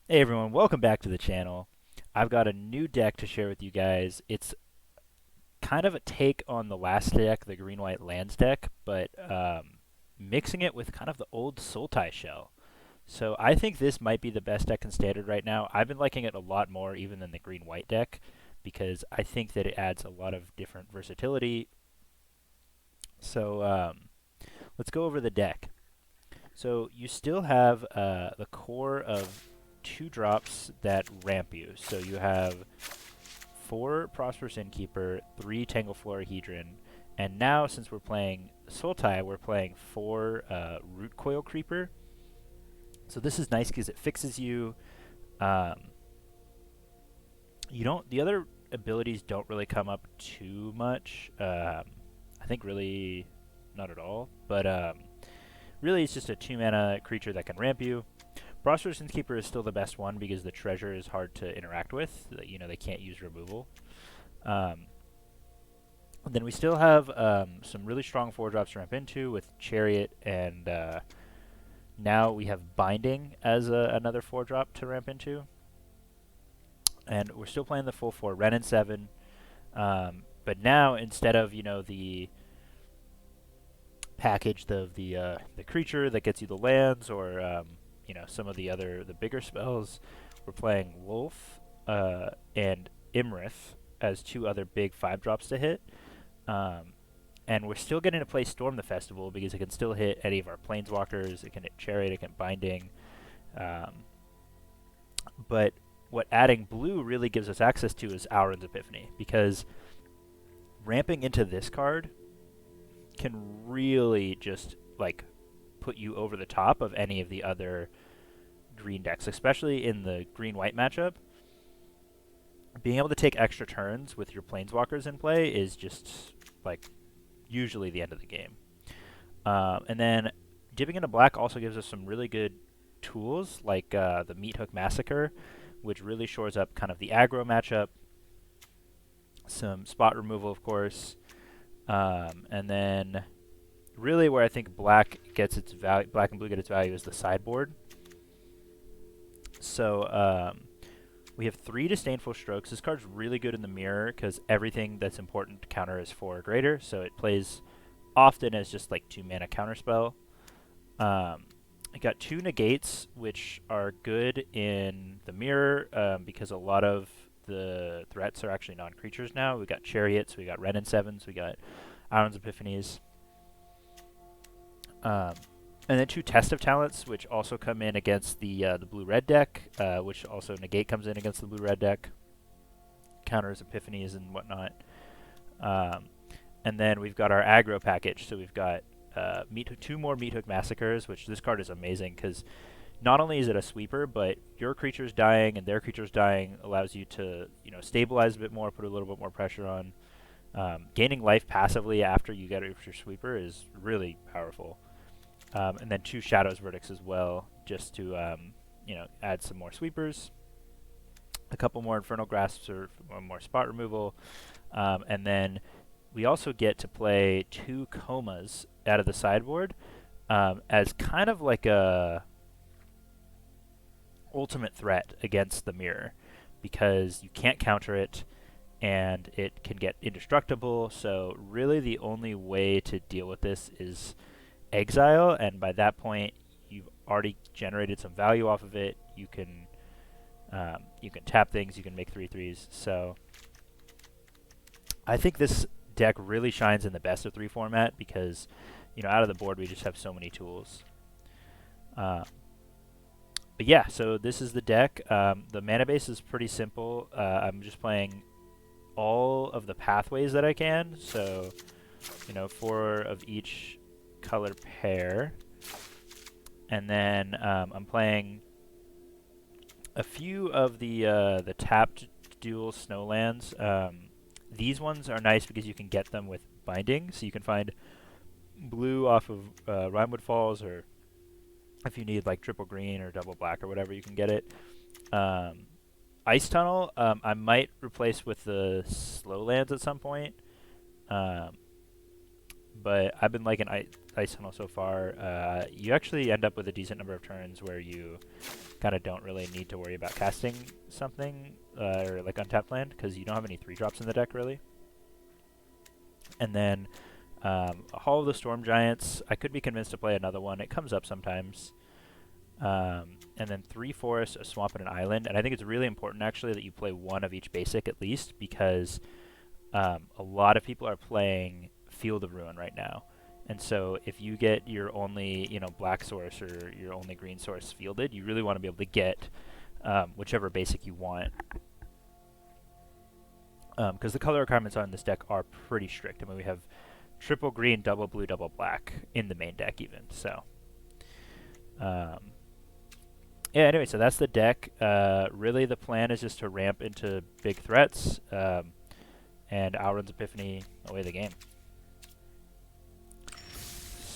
Hey everyone, welcome back to the channel. I've got a new deck to share with you guys. It's kind of a take on the last deck, the green-white lands deck, but mixing it with kind of the old Sultai shell. So I think this might be the best deck in Standard right now. I've been liking it a lot more even than the green-white deck because I think that it adds a lot of different versatility. So let's go over the deck. So you still have the core of 2 drops that ramp you. So you have 4 Prosperous Innkeeper, 3 Tangle Florahedron, and now since we're playing Sultai, we're playing 4 Root Coil Creeper. So this is nice because it fixes you. Um, you don't. The other abilities don't really come up too much. I think really not at all. But really, it's just a 2 mana creature that can ramp you. Prosperous Innkeeper is still the best one because the treasure is hard to interact with. You know, they can't use removal. Um, then we still have some really strong 4 drops to ramp into with Chariot, and now we have Binding as another 4 drop to ramp into. And we're still playing the full 4 Ren and 7. But now, instead of, the package of the creature that gets you the lands or, some of the bigger spells, we're playing Wolf and Imrith as 2 other big 5 drops to hit. And we're still getting to play Storm the Festival because it can still hit any of our Planeswalkers. It can hit Chariot, it can Binding. But what adding blue really gives us access to is Auron's Epiphany, because ramping into this card can really just put you over the top of any of the other green decks, especially in the green-white matchup. Being able to take extra turns with your Planeswalkers in play is just usually the end of the game. And then dipping into black also gives us some really good tools like the Meathook Massacre, which really shores up kind of the aggro matchup. Some spot removal, of course. And then really where I think black gets its value, black and blue get its value, is the sideboard. So we have 3 Disdainful Strokes. This card's really good in the mirror because everything that's important to counter is 4 or greater, so it plays often as just 2 mana counterspell. I got 2 Negates, which are good in the mirror because a lot of the threats are actually non-creatures now. We got Chariots, we got Ren and 7s, we got Auron's Epiphanies. And then 2 Test of Talents, which also come in against the blue-red deck, which also Negate comes in against the blue-red deck. Counters Epiphanies and whatnot. And then we've got our aggro package, so we've got 2 more Meathook Massacres, which this card is amazing because not only is it a sweeper, but your creatures dying and their creatures dying allows you to stabilize a bit more, put a little bit more pressure on. Gaining life passively after you get your sweeper is really powerful. And then 2 Shadows Verdicts as well, just to add some more sweepers. A couple more Infernal Grasps or more spot removal. And then we also get to play 2 Comas out of the sideboard as kind of like a ultimate threat against the mirror, because you can't counter it and it can get indestructible. So really the only way to deal with this is exile, and by that point you've already generated some value off of it. You can tap things, you can make 3/3s. So I think this deck really shines in the best of 3 format because out of the board we just have so many tools. But yeah, so this is the deck. The mana base is pretty simple. I'm just playing all of the pathways that I can, so 4 of each color pair, and then I'm playing a few of the tapped dual snowlands. These ones are nice because you can get them with Binding, so you can find blue off of Rimewood Falls, or if you need triple green or double black or whatever, you can get it. Ice Tunnel, I might replace with the Slowlands at some point. but I've been liking Ice Tunnel so far. You actually end up with a decent number of turns where you kind of don't really need to worry about casting something or like untapped land because you don't have any 3-drops in the deck really. And then Hall of the Storm Giants, I could be convinced to play another one. It comes up sometimes. And then 3 forests, a swamp, and an island. And I think it's really important actually that you play one of each basic at least because a lot of people are playing Field of Ruin right now. And so if you get your only, black source or your only green source fielded, you really want to be able to get whichever basic you want. Because the color requirements on this deck are pretty strict. I mean, we have triple green, double blue, double black in the main deck even. So, yeah, anyway, so that's the deck. Really, the plan is just to ramp into big threats, and Auron's Epiphany away the game.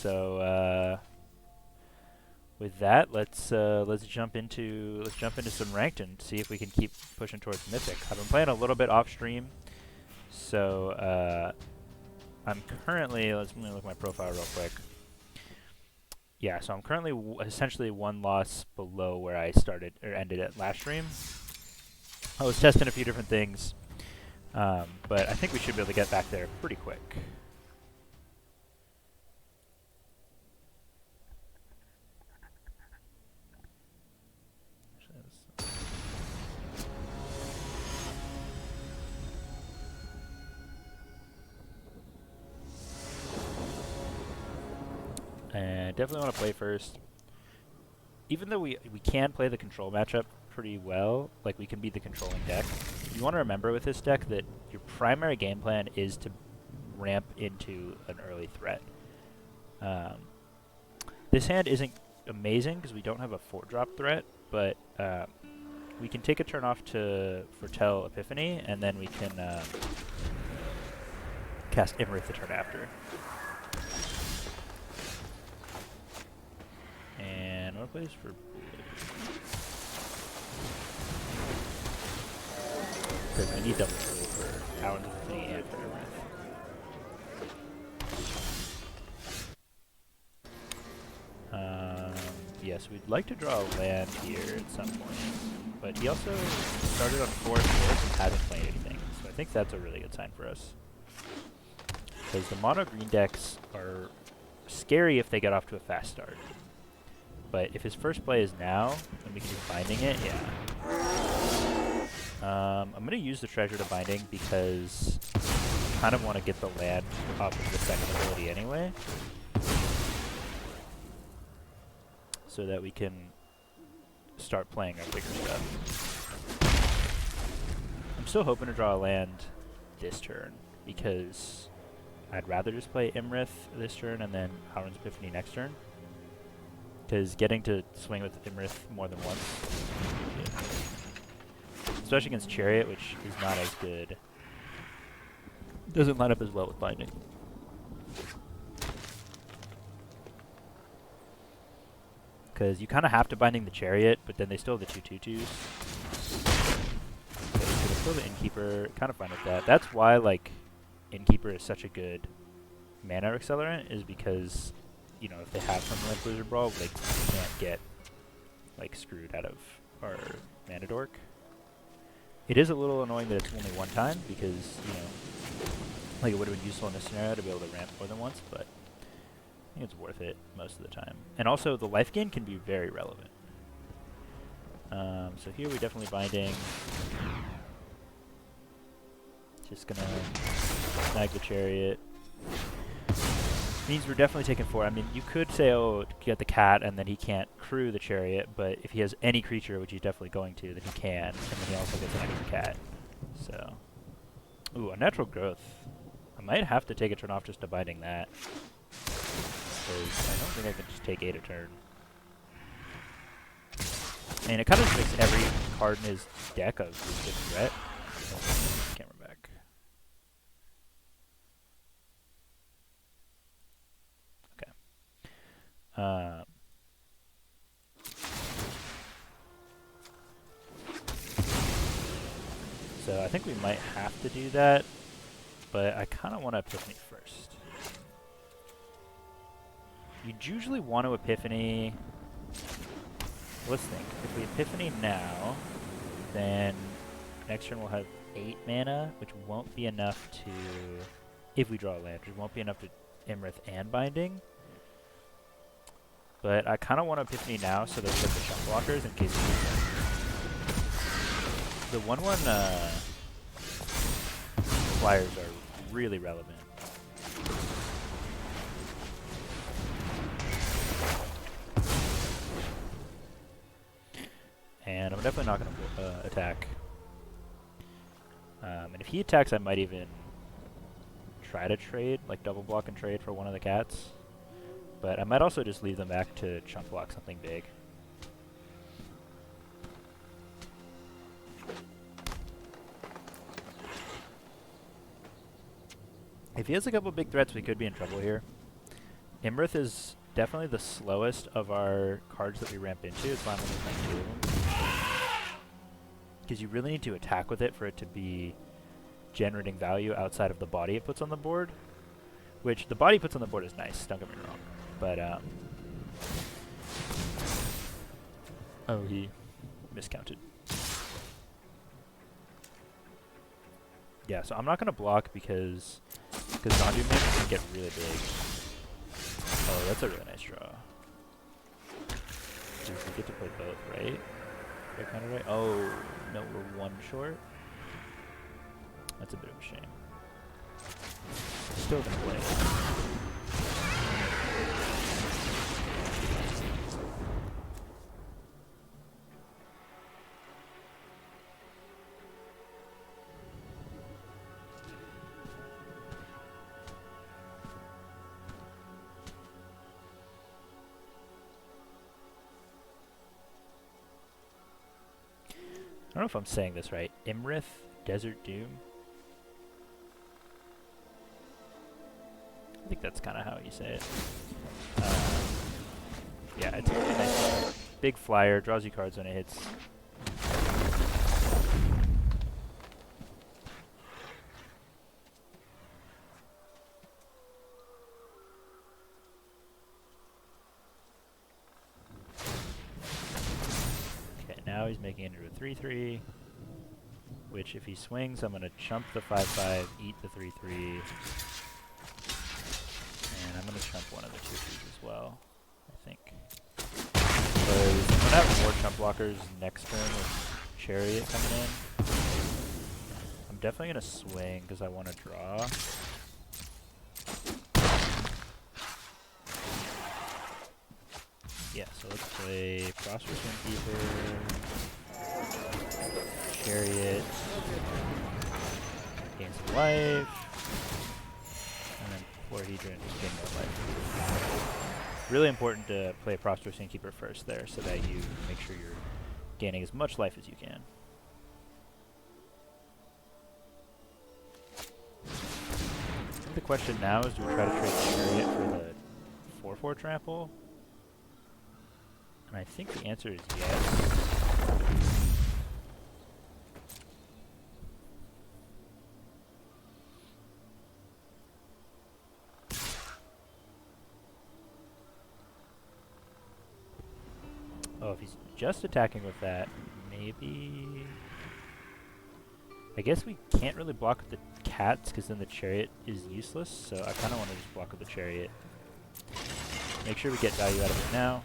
So, with that, let's jump into some ranked and see if we can keep pushing towards Mythic. I've been playing a little bit off stream, so I'm currently. Let me look at my profile real quick. Yeah, so I'm currently essentially 1 loss below where I started or ended at last stream. I was testing a few different things, but I think we should be able to get back there pretty quick. And definitely want to play first. Even though we can play the control matchup pretty well, like we can be the controlling deck, you want to remember with this deck that your primary game plan is to ramp into an early threat. This hand isn't amazing because we don't have a 4-drop threat, but we can take a turn off to foretell Epiphany, and then we can cast Imrith the turn after. And what plays for blue? Because we need double blue for Auron's Epiphany and for Imrith. Yes, we'd like to draw a land here at some point, but he also started on 4 and hasn't played anything, so I think that's a really good sign for us. Because the mono green decks are scary if they get off to a fast start. But if his first play is now, and we keep binding it, yeah. I'm going to use the Treasure to Binding because I kind of want to get the land off of the second ability anyway. So that we can start playing our bigger stuff. I'm still hoping to draw a land this turn because I'd rather just play Imrith this turn and then Auron's Epiphany next turn. Because getting to swing with Imrith more than once, especially against Chariot, which is not as good, doesn't line up as well with Binding. Because you kind of have to Binding the Chariot, but then they still have the 2/2/2s. So there's still the Innkeeper, kind of fine with that. That's why like Innkeeper is such a good mana accelerant, is because if they have something like Blizzard Brawl, they can't get like screwed out of our mana dork. It is a little annoying that it's only one time because like it would have been useful in this scenario to be able to ramp more than once, but I think it's worth it most of the time. And also the life gain can be very relevant. So here we definitely Binding. Just gonna snag the Chariot. Means we're definitely taking 4. I mean, you could say, oh, get the cat, and then he can't crew the Chariot, but if he has any creature, which he's definitely going to, then he can, and then he also gets an extra cat. So, ooh, Unnatural Growth. I might have to take a turn off just to Binding that, because I don't think I can just take 8 a turn. And it kind of makes every card in his deck a good threat. Camera back. So I think we might have to do that, but I kind of want to Epiphany first. you'd usually want to Epiphany. Let's think. If we Epiphany now, then next turn we'll have 8 mana, which won't be enough to, if we draw a land, it won't be enough to Imrith and Binding. But I kind of want to Epiphany now so that we get the chunk blockers in case we need them. The 1/1 flyers are really relevant. And I'm definitely not going to attack. And if he attacks, I might even try to trade, like double block and trade for one of the cats. But I might also just leave them back to chunk block something big. If he has a couple big threats, we could be in trouble here. Imrith is definitely the slowest of our cards that we ramp into. It's fine when there's like 2 of them. Because you really need to attack with it for it to be generating value outside of the body it puts on the board. Which, the body it puts on the board is nice, don't get me wrong. But, oh, he miscounted. Yeah, so I'm not going to block because Zondu mix can get really big. Oh, that's a really nice draw. We get to play both, right? Kind of right? Oh, no, we're 1 short. That's a bit of a shame. Still gonna play. I don't know if I'm saying this right. Imrith, Desert Doom. I think that's kind of how you say it. Yeah, it's a really nice big flyer, draws you cards when it hits. Okay, now he's making it into a 3/3, which if he swings, I'm going to chump the 5/5, eat the 3/3. And I'm going to chump one of the 2/3s as well, I think. Because I'm going to have more chump blockers next turn with Chariot coming in. I'm definitely going to swing because I want to draw. Yeah, so let's play Prosperous Windkeeper, Chariot, gain some life. Hedron, just gain more life. Really important to play a Prosperous Innkeeper first there, so that you make sure you're gaining as much life as you can. I think the question now is, do we try to trade Chariot for the 4/4 trample? And I think the answer is yes. Oh, if he's just attacking with that, maybe... I guess we can't really block with the cats, because then the Chariot is useless, so I kind of want to just block with the Chariot. Make sure we get value out of it now.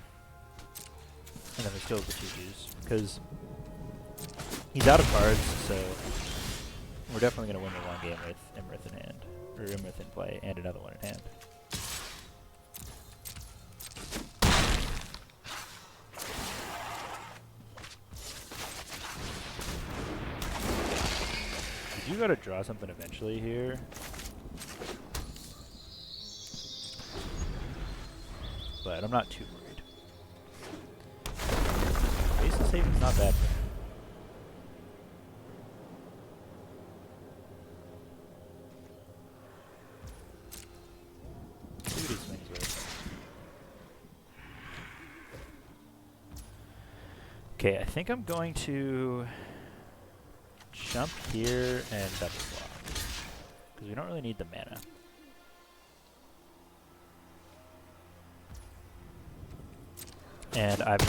And then we still have the 2/2s, because he's out of cards, so we're definitely going to win the long game with Imrith in hand, or Imrith in play, and another one in hand. You gotta draw something eventually here. But I'm not too worried. Base of saving's not bad for him. See what he swings with. Okay, I think I'm going to jump here and double block, because we don't really need the mana. And I'd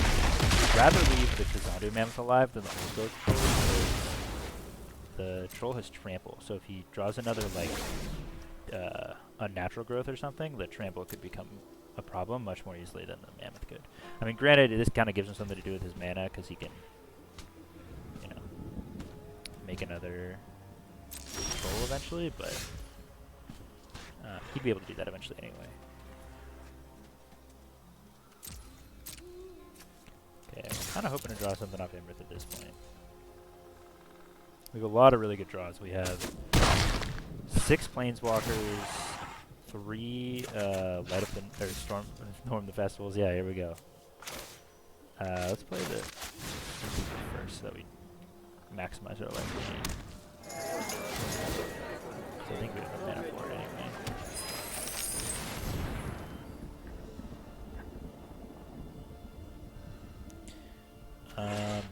rather leave the Kazandu Mammoth alive than the Old Growth Troll, because the Troll has Trample, so if he draws another, like, Unnatural Growth or something, the Trample could become a problem much more easily than the Mammoth could. I mean, granted, this kind of gives him something to do with his mana, because he can, you know, make another Troll eventually, but he'd be able to do that eventually anyway. Okay, I'm kind of hoping to draw something off Imrith at this point. We have a lot of really good draws. We have 6 Planeswalkers, 3 Light Up the, or Storm the Festivals. Yeah, here we go. Let's play the first so that we maximize our life gain. So I think we have the mana for it anyway.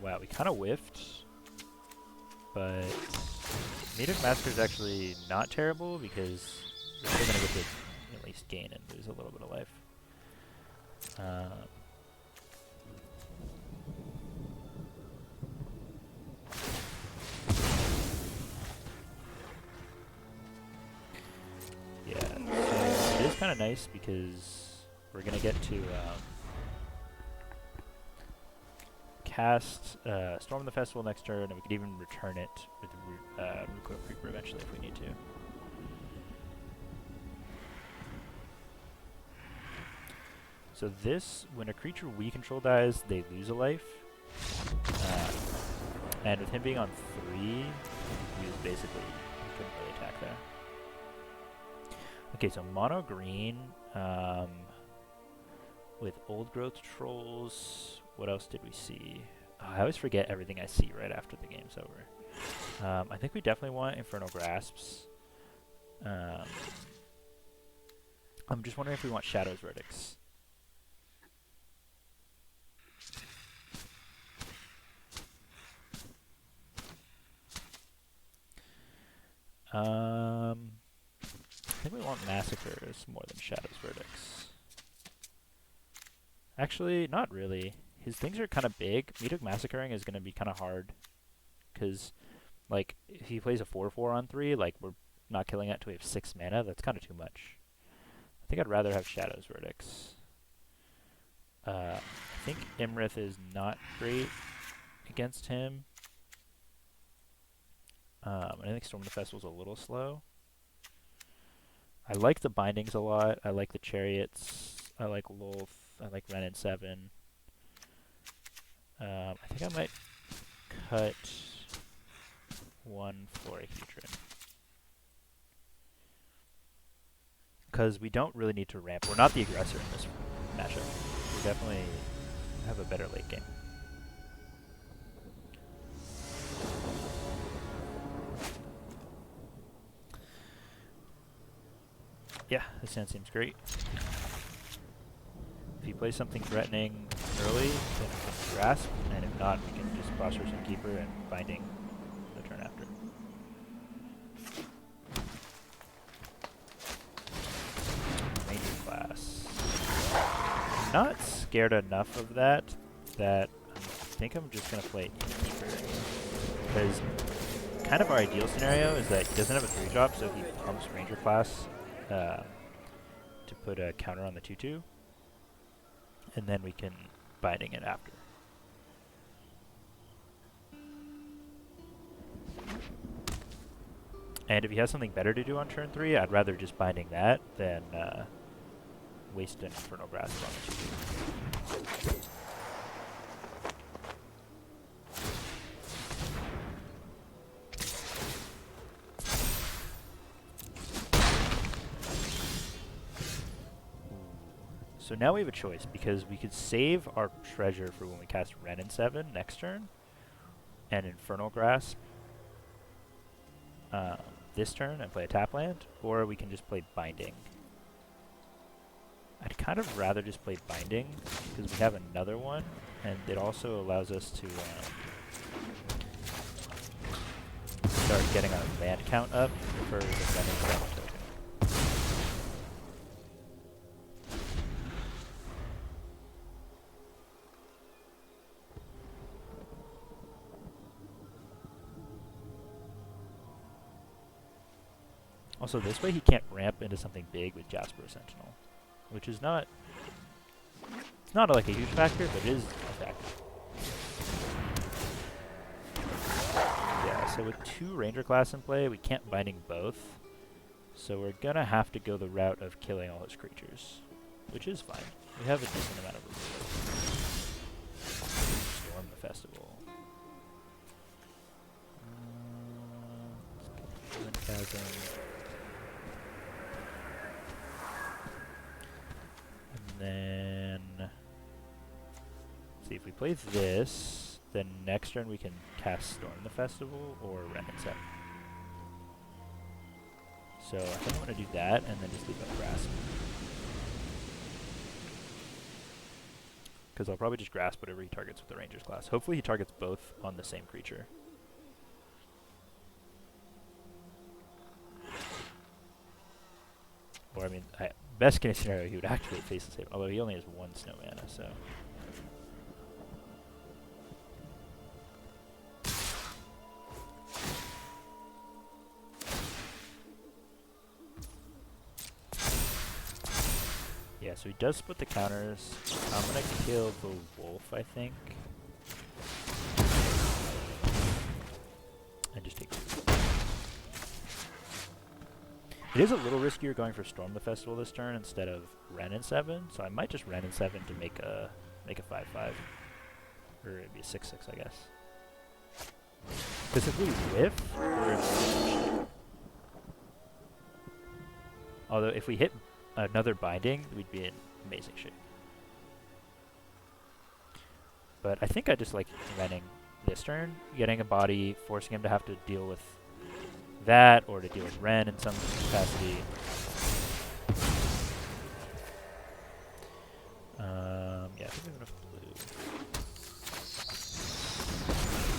Wow, we kind of whiffed, but Mythic Massacre is actually not terrible because we're still going to get to at least gain and lose a little bit of life. Yeah, so it is kind of nice because we're going to get to cast Storm the Festival next turn, and we could even return it with the Ruko Creeper eventually if we need to. So this, when a creature we control dies, they lose a life. And with him being on 3, he was basically, he couldn't really attack there. Okay, so mono green with Old Growth Trolls. What else did we see? I always forget everything I see right after the game's over. I think we definitely want Infernal Grasps. I'm just wondering if we want Shadow's Verdicts. I think we want Massacres more than Shadow's Verdicts. Actually, not really. His things are kind of big. Mythic Massacring is going to be kind of hard. Because, like, if he plays a 4/4 on 3, like, we're not killing it until we have 6 mana. That's kind of too much. I think I'd rather have Shadow's Verdicts. I think Imrith is not great against him. I think Storm the Festival's a little slow. I like the bindings a lot. I like the chariots. I like Lolth. I like Ren and 7. I think I might cut 1 Florahedron. Because we don't really need to ramp. We're not the aggressor in this matchup. We definitely have a better late game. Yeah, this hand seems great. If you play something threatening early, then we can grasp, and if not, we can just Phosphorus and Keeper and Binding the turn after. Ranger class. I'm not scared enough of that I think I'm just going to play Keeper. Because kind of our ideal scenario is that he doesn't have a 3-drop, so he pumps Ranger class to put a counter on the 2/2. And then we can Binding it after. And if he has something better to do on turn 3, I'd rather just Binding that than waste an Infernal Grasp on the 2/2. So now we have a choice, because we could save our treasure for when we cast Ren and 7 next turn, and Infernal Grasp this turn and play a tap land, or we can just play Binding. I'd kind of rather just play Binding, because we have another one, and it also allows us to start getting our land count up for the Ren and 7 token. Also, this way he can't ramp into something big with Jasper Sentinel, which is not... It's not like a huge factor, but it is a factor. Yeah, so with 2 Ranger class in play, we can't Binding both. So we're gonna have to go the route of killing all his creatures, which is fine. We have a decent amount of resources. Storm the festival. Let's get the chasm. And then, let's see, if we play this, then next turn we can cast Storm the Festival or Ren and 7. So I think I'm going to do that and then just leave up Grasp. Because I'll probably just Grasp whatever he targets with the Ranger's class. Hopefully he targets both on the same creature. Or I mean, best case scenario he would activate Faceless Haven, although he only has 1 snow mana, so... Yeah, so he does split the counters. I'm gonna kill the wolf, I think. And just take 2. It is a little riskier going for Storm the Festival this turn instead of Ren and 7, so I might just Ren and 7 to make a 5/5. Or it'd be a 6/6, I guess. Because if we whiff, we're in shit. Although if we hit another binding, we'd be in amazing shape. But I think I just like Renning this turn, getting a body, forcing him to have to deal with that, or to deal with Ren in some capacity. Yeah, I think we have enough blue.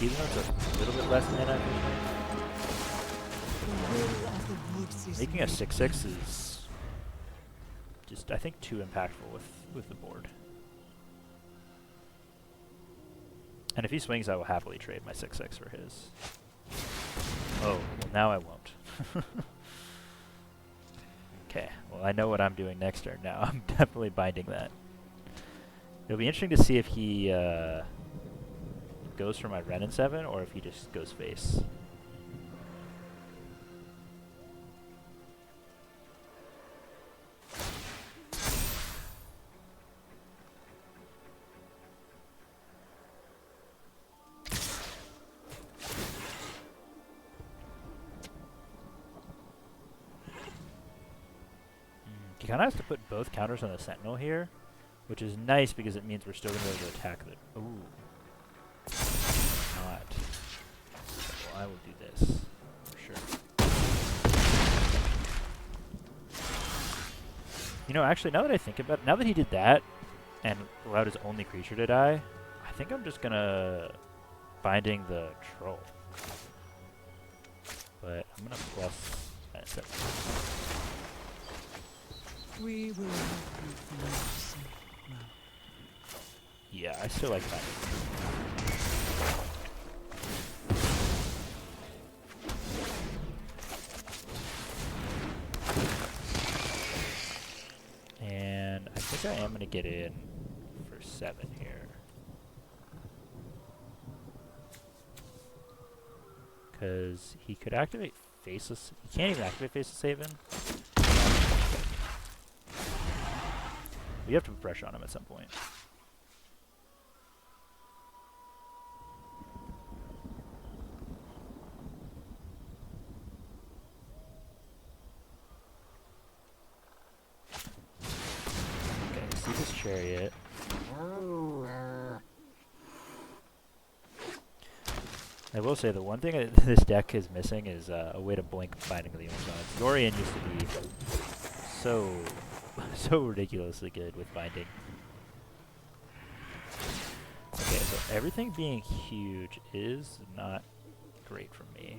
Even though it's a little bit less mana, making a 6/6 is just, I think, too impactful with the board. And if he swings, I will happily trade my 6/6 for his. Oh, well now I won't. Okay, well I know what I'm doing next turn now. I'm definitely binding that. It'll be interesting to see if he goes for my Ren and 7 or if he just goes face. He kind of has to put both counters on the Sentinel here, which is nice because it means we're still going to be able to attack the... Ooh. Not. Well, I will do this, for sure. You know, actually, now that I think about it, now that he did that, and allowed his only creature to die, I think I'm just going to Binding the Troll. But I'm going to plus... We will yeah, I still like that. And I think I am going to get in for 7 here. Because he could activate Faceless... He can't even activate Faceless Haven. We have to put pressure on him at some point. Okay, see this chariot. I will say the one thing that this deck is missing is a way to blink Binding of the Amazons. Yorion used to be so ridiculously good with binding. Okay, so everything being huge is not great for me.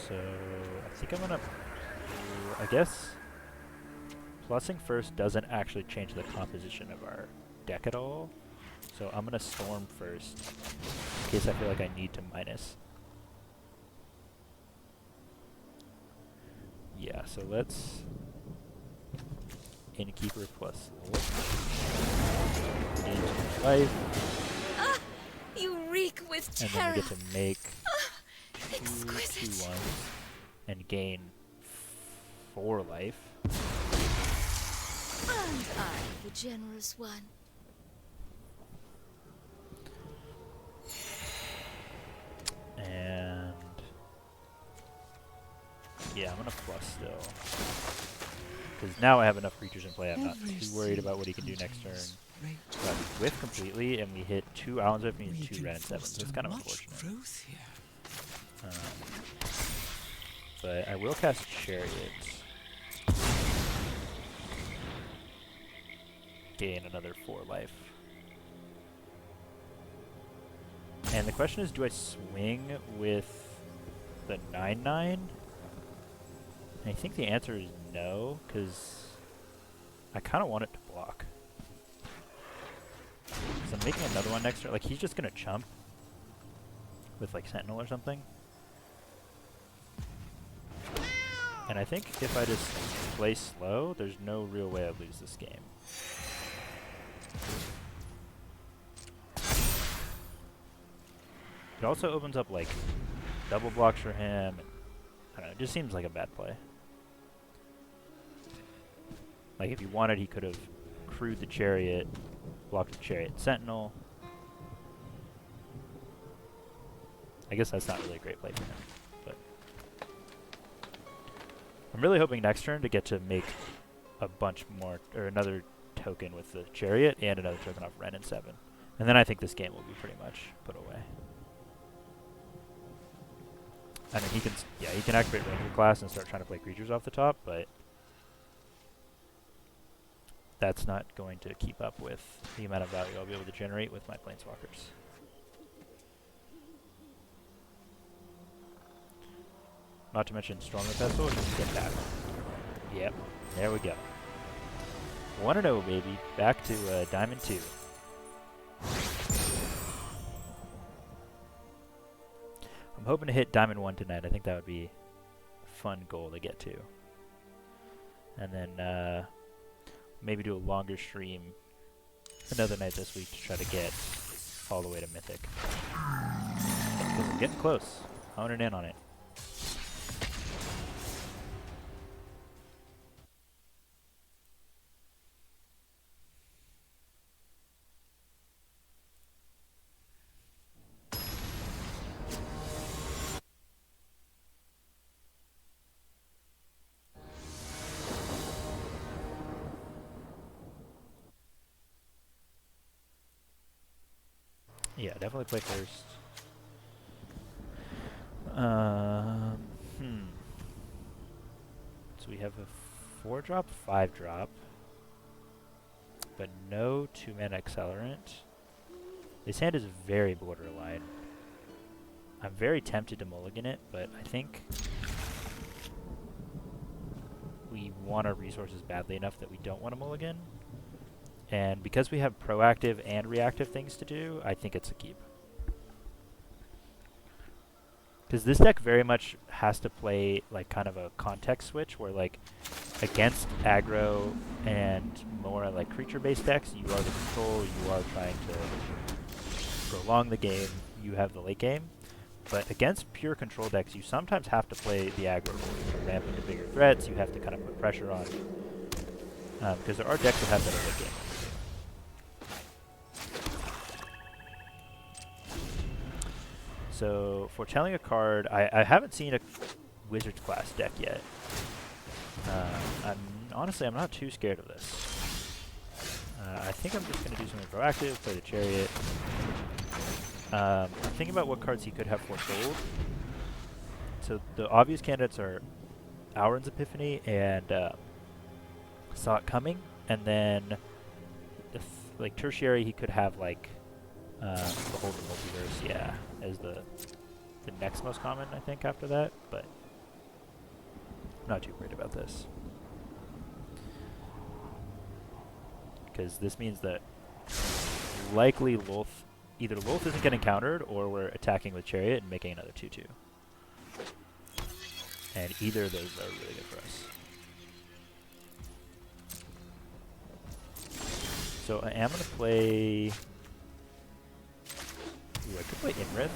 So I think I'm gonna, I guess, plussing first doesn't actually change the composition of our deck at all. So I'm going to storm first, in case I feel like I need to minus. Yeah, so let's Innkeeper plus into life. Ah, you reek with And terror. then we get to make two Exquisite. 2/1s and gain 4 life. And I, the generous one. And yeah, I'm gonna plus still. Because now I have enough creatures in play, I'm not too worried about what he can do next turn. But we whiff completely, and we hit 2 Owl's Whiff and 2 Red and 7, so it's kind of unfortunate. But I will cast Chariot. Gain another 4 life. And the question is, do I swing with the 9/9? I think the answer is no, because I kind of want it to block. Because I'm making another one next turn. Like, he's just going to chump with, like, Sentinel or something. And I think if I just play slow, there's no real way I lose this game. It also opens up, like, double blocks for him. I don't know, it just seems like a bad play. Like, if he wanted, he could have crewed the Chariot, blocked the Chariot Sentinel. I guess that's not really a great play for him, but I'm really hoping next turn to get to make a bunch more, or another token with the Chariot and another token off Ren and 7. And then I think this game will be pretty much put away. I mean, he can activate Ranger class and start trying to play creatures off the top, but that's not going to keep up with the amount of value I'll be able to generate with my Planeswalkers. Not to mention Storm the Pestle, just get back. Yep, there we go. 1-0, baby. Back to Diamond 2. I'm hoping to hit Diamond 1 tonight. I think that would be a fun goal to get to. And then maybe do a longer stream another night this week to try to get all the way to Mythic. Because I'm getting close. Honing in on it. Yeah, definitely play first. So we have a 4-drop, 5-drop, but no 2-mana accelerant. This hand is very borderline. I'm very tempted to mulligan it, but I think we want our resources badly enough that we don't want to mulligan. And because we have proactive and reactive things to do, I think it's a keep. Because this deck very much has to play like kind of a context switch where like against aggro and more like creature-based decks, you are the control, you are trying to prolong the game, you have the late game. But against pure control decks, you sometimes have to play the aggro role. You ramp into bigger threats, you have to kind of put pressure on. Because there are decks that have better late game. So, foretelling a card, I haven't seen a Wizards class deck yet. Honestly, I'm not too scared of this. I think I'm just going to do something proactive, play the Chariot. I'm thinking about what cards he could have foretold. So the obvious candidates are Auron's Epiphany and Saw It Coming. And then, like tertiary, he could have like Behold the Multiverse, yeah, as the next most common, I think, after that. But I'm not too worried about this. Because this means that likely Lolth, either Lolth isn't getting countered, or we're attacking with Chariot and making another 2/2. And either of those are really good for us. So I am going to play... Ooh, I could play Imrith.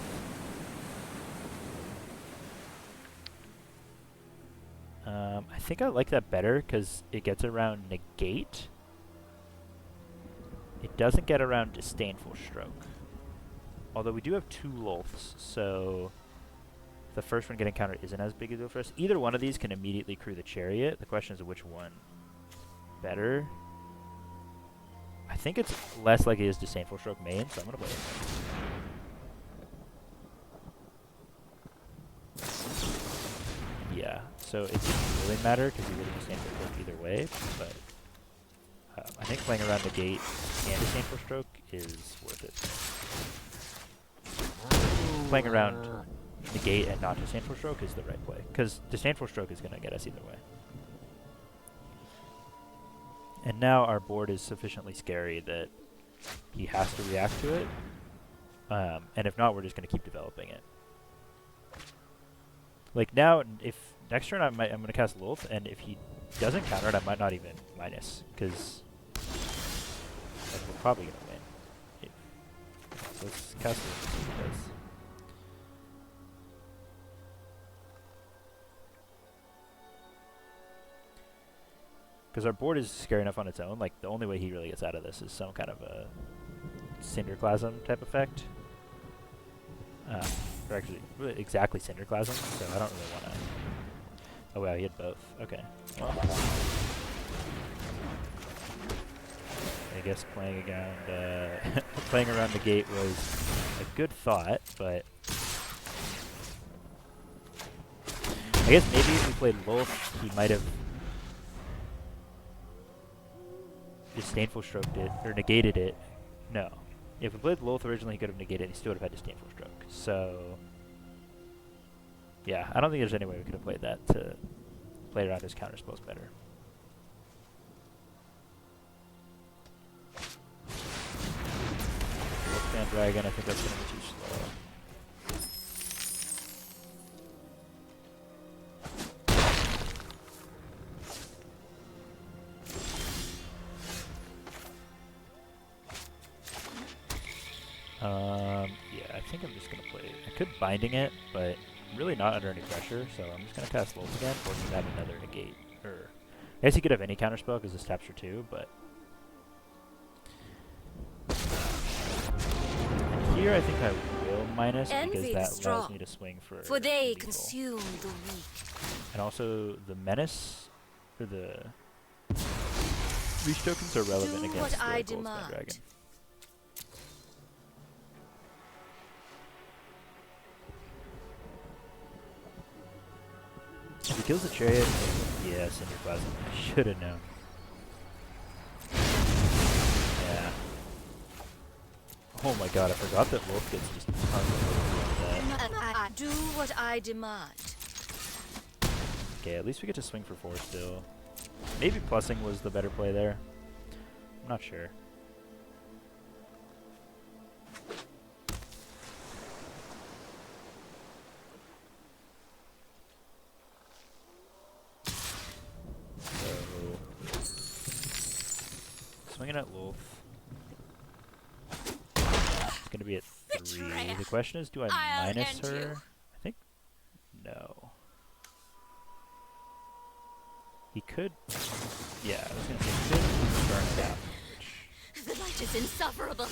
I think I like that better because it gets around Negate. It doesn't get around Disdainful Stroke. Although we do have 2 Lolths, so the first one getting countered isn't as big a deal for us. Either one of these can immediately crew the Chariot. The question is which one better. I think it's less likely as Disdainful Stroke main, so I'm going to play it. Yeah, so it didn't really matter because he would have Disdainful Stroke either way, but I think playing around the gate and Disdainful Stroke is worth it. Playing around the gate and not Disdainful Stroke is the right play, because Disdainful Stroke is going to get us either way. And now our board is sufficiently scary that he has to react to it, and if not, we're just going to keep developing it. Like now, if next turn I'm going to cast Lolth, and if he doesn't counter it, I might not even minus, because we're probably going to win. So let's cast Lolth and see what he does. Because our board is scary enough on its own, like the only way he really gets out of this is some kind of a Cinderclasm type effect. Or actually, really exactly Cinderclasm, so I don't really want to... Oh wow, he had both. Okay. Well, I guess playing around, playing around the gate was a good thought, but... I guess maybe if we played Lolth, he might have Disdainful Stroked it, or negated it. No. If we played Lolth originally, he could have negated it, and he still would have had Disdainful Stroke. So, yeah, I don't think there's any way we could have played that to play around his counterspells better. Wolfman Dragon, I think that's going to be too slow. Yeah, I think I'm just going to play... I could Binding it, but I'm really not under any pressure, so I'm just going to cast Lolth again, forcing to have another negate. Or, I guess he could have any counterspell because this taps for 2, but... And here I think I will minus because that allows me to swing for they lethal. consume the weak. And also the Menace, or the Reach tokens are relevant Do against what I the Goldspan demand. Dragon. If he kills the Chariot, yeah, Cinderclasm. I should have known. Yeah. Oh my god, I forgot that Wolf gets just tons of that. Do what I demand. Okay, at least we get to swing for 4 still. Maybe plussing was the better play there. I'm not sure. Swinging at Lolth. It's going to be at 3. The question is, do I minus her? I think no. He could... Yeah, I was going to say he could burn it down. The light is insufferable.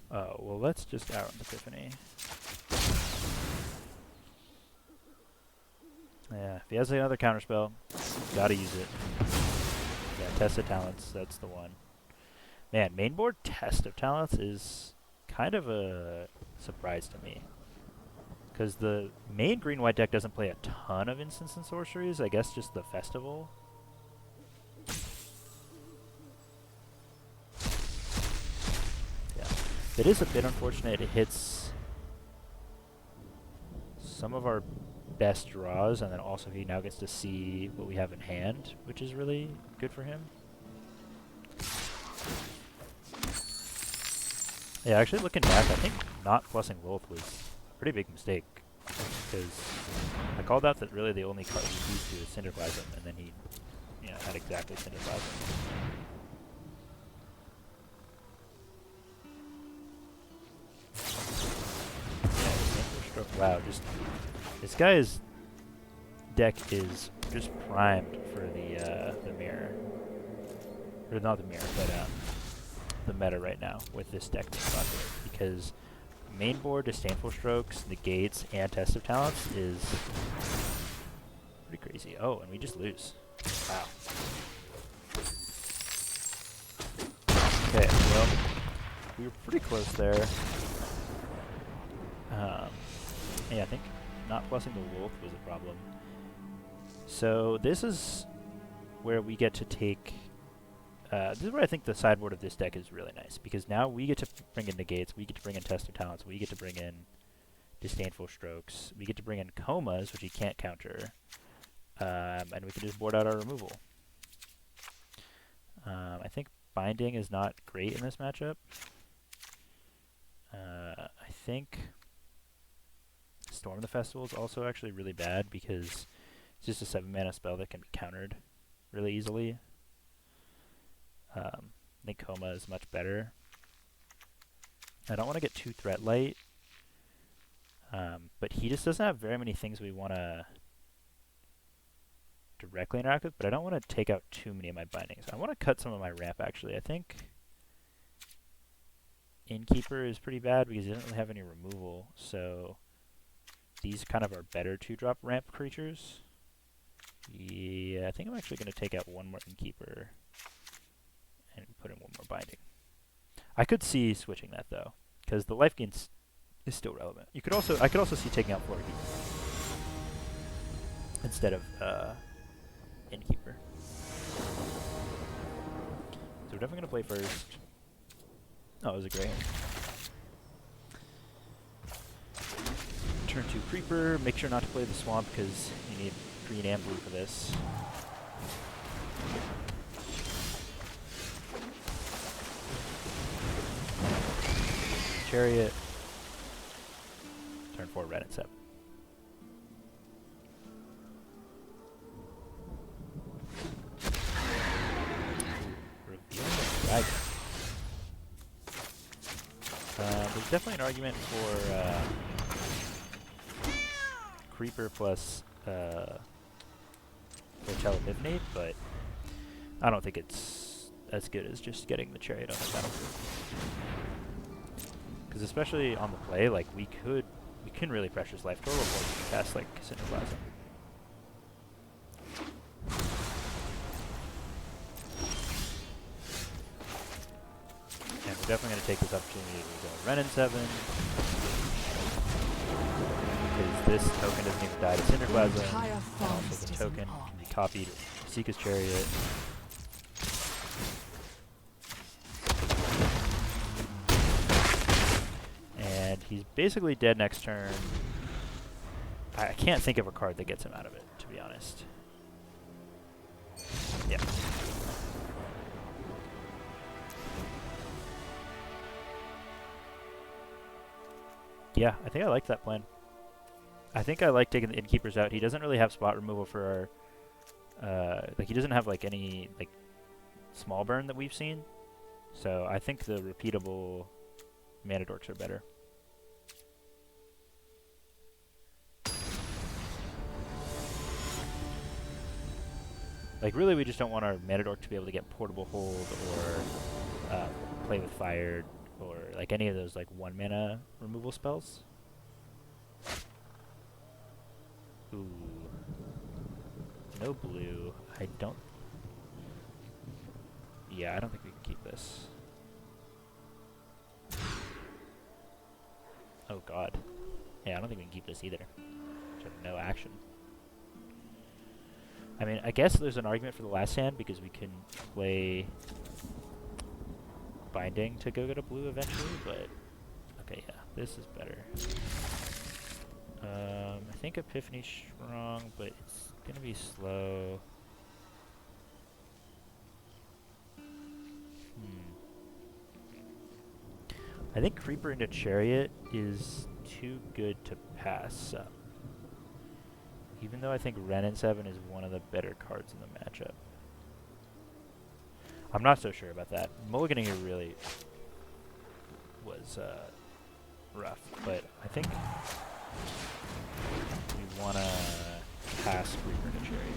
Oh, well, let's just out Epiphany. Yeah, if he has another counterspell, gotta use it. Yeah, Test of Talents, that's the one. Man, mainboard Test of Talents is kind of a surprise to me. Because the main green-white deck doesn't play a ton of instants and sorceries, I guess just the Festival. Yeah, it is a bit unfortunate. It hits some of our best draws, and then also he now gets to see what we have in hand, which is really good for him. Yeah, actually looking back, I think not plussing Lilith was a pretty big mistake. Because I called out that really the only card he used to is Cinderplasm, and then he, had exactly Cinderplasm. Wow, just this guy's deck is just primed for the mirror, or not the mirror, but the meta right now with this deck being popular, because main board Disdainful Strokes, Negates, and Test of Talents is pretty crazy. Oh, and we just lose. Wow. Okay, well, we were pretty close there. Yeah, I think not plussing the Wolf was a problem. So this is where we get to take... this is where I think the sideboard of this deck is really nice, because now we get to bring in Negates, we get to bring in Test of Talents, we get to bring in Disdainful Strokes, we get to bring in Comas, which he can't counter, and we can just board out our removal. I think Binding is not great in this matchup. I think Storm the Festival is also actually really bad, because it's just a 7-mana spell that can be countered really easily. I think Coma is much better. I don't want to get too threat light, but he just doesn't have very many things we want to directly interact with, but I don't want to take out too many of my bindings. I want to cut some of my ramp, actually. I think Innkeeper is pretty bad because he doesn't really have any removal, so these kind of are better 2-drop ramp creatures. Yeah, I think I'm actually going to take out one more Innkeeper and put in one more binding. I could see switching that though, because the life gain is still relevant. I could also see taking out Florky instead of Innkeeper. So we're definitely gonna play first. Oh, it was a great hand. Turn 2 Creeper. Make sure not to play the Swamp because you need green and blue for this. Chariot. Turn 4 red and 7. Revealing the Dragon. There's definitely an argument for Creeper plus Hotel Epiphany, but I don't think it's as good as just getting the Chariot on the battlefield. Because especially on the play, like we can really pressure his life total before we can cast like Cinderplasm. And we're definitely going to take this opportunity to go Ren and 7. Because this token doesn't even die to Cinderplasm. And also the token can be copied with Seeka's Chariot. And he's basically dead next turn. I can't think of a card that gets him out of it, to be honest. Yeah. Yeah, I think I like that plan. I think I like taking the Innkeepers out. He doesn't really have spot removal for our... like, he doesn't have, like, any, like, small burn that we've seen. So I think the repeatable Mana Dorks are better. Like, really, we just don't want our Mana Dork to be able to get Portable Hold or Play with Fire or, like, any of those, like, 1-mana removal spells. Ooh. No blue. I don't... Yeah, I don't think we can keep this. Oh, God. Yeah, I don't think we can keep this either. So no action. I mean, I guess there's an argument for the last hand because we can play Binding to go get a blue eventually, but okay, yeah, this is better. I think Epiphany's strong, but it's gonna be slow. I think Creeper into Chariot is too good to pass up. Even though I think Ren and 7 is one of the better cards in the matchup. I'm not so sure about that. Mulliganing here really was rough, but I think we want to pass Creeper into Chariot.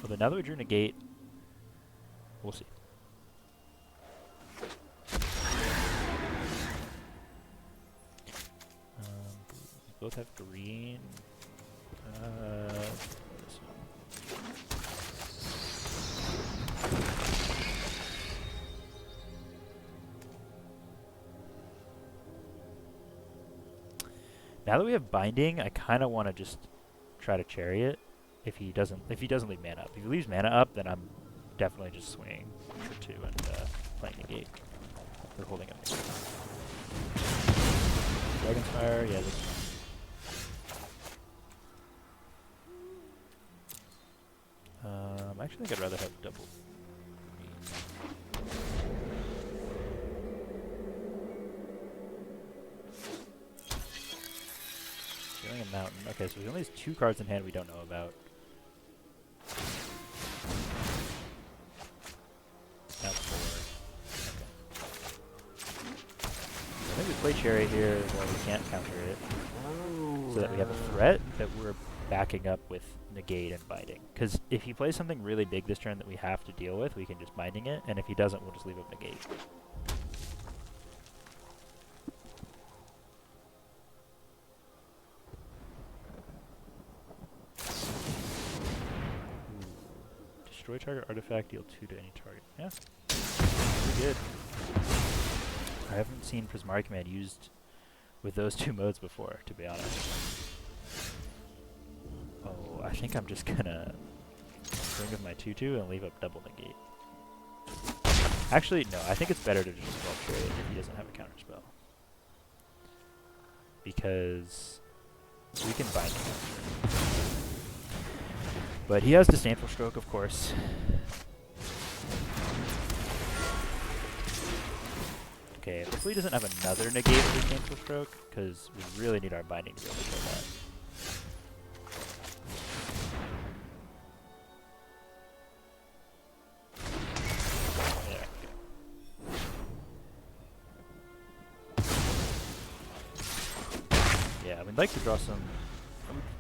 Although now that we drew Negate, we'll see. We both have green. This one. Now that we have binding, I kind of want to just try to Chariot. If he doesn't leave mana up. If he leaves mana up, then I'm definitely just swinging for 2 and playing Negate. Or holding up Negate. Dragonfire, yeah, that's fine. Actually, I think I'd rather have double green. Feeling a mountain. Okay, so he only has 2 cards in hand we don't know about. Now 4. Okay. I think we play Cherry here while we can't counter it. So that we have a threat that we're backing up with Negate and Binding. Because if he plays something really big this turn that we have to deal with, we can just Binding it, and if he doesn't, we'll just leave up Negate. Destroy target artifact, deal 2 to any target. Yeah, pretty good. I haven't seen Prismari Command used with those 2 modes before, to be honest. Oh, I think I'm just gonna swing with my 2/2 and leave up double Negate. Actually, no, I think it's better to just spell Chariot if he doesn't have a counterspell. Because we can bind him. But he has Disdainful Stroke, of course. Okay, hopefully he doesn't have another Negate with Disdainful Stroke, because we really need our binding to be able to kill that. Yeah, I would like to draw some.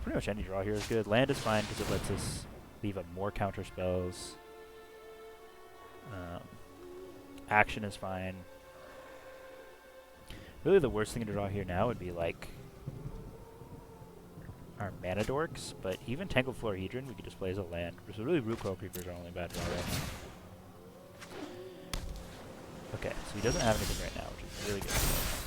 Pretty much any draw here is good. Land is fine because it lets us leave up more counter spells. Action is fine. Really, the worst thing to draw here now would be like our mana dorks, but even Tangled Florahedron we could just play as a land. So really, Root Coil Creepers are only bad draw right now. Okay, so he doesn't have anything right now, which is really good for us.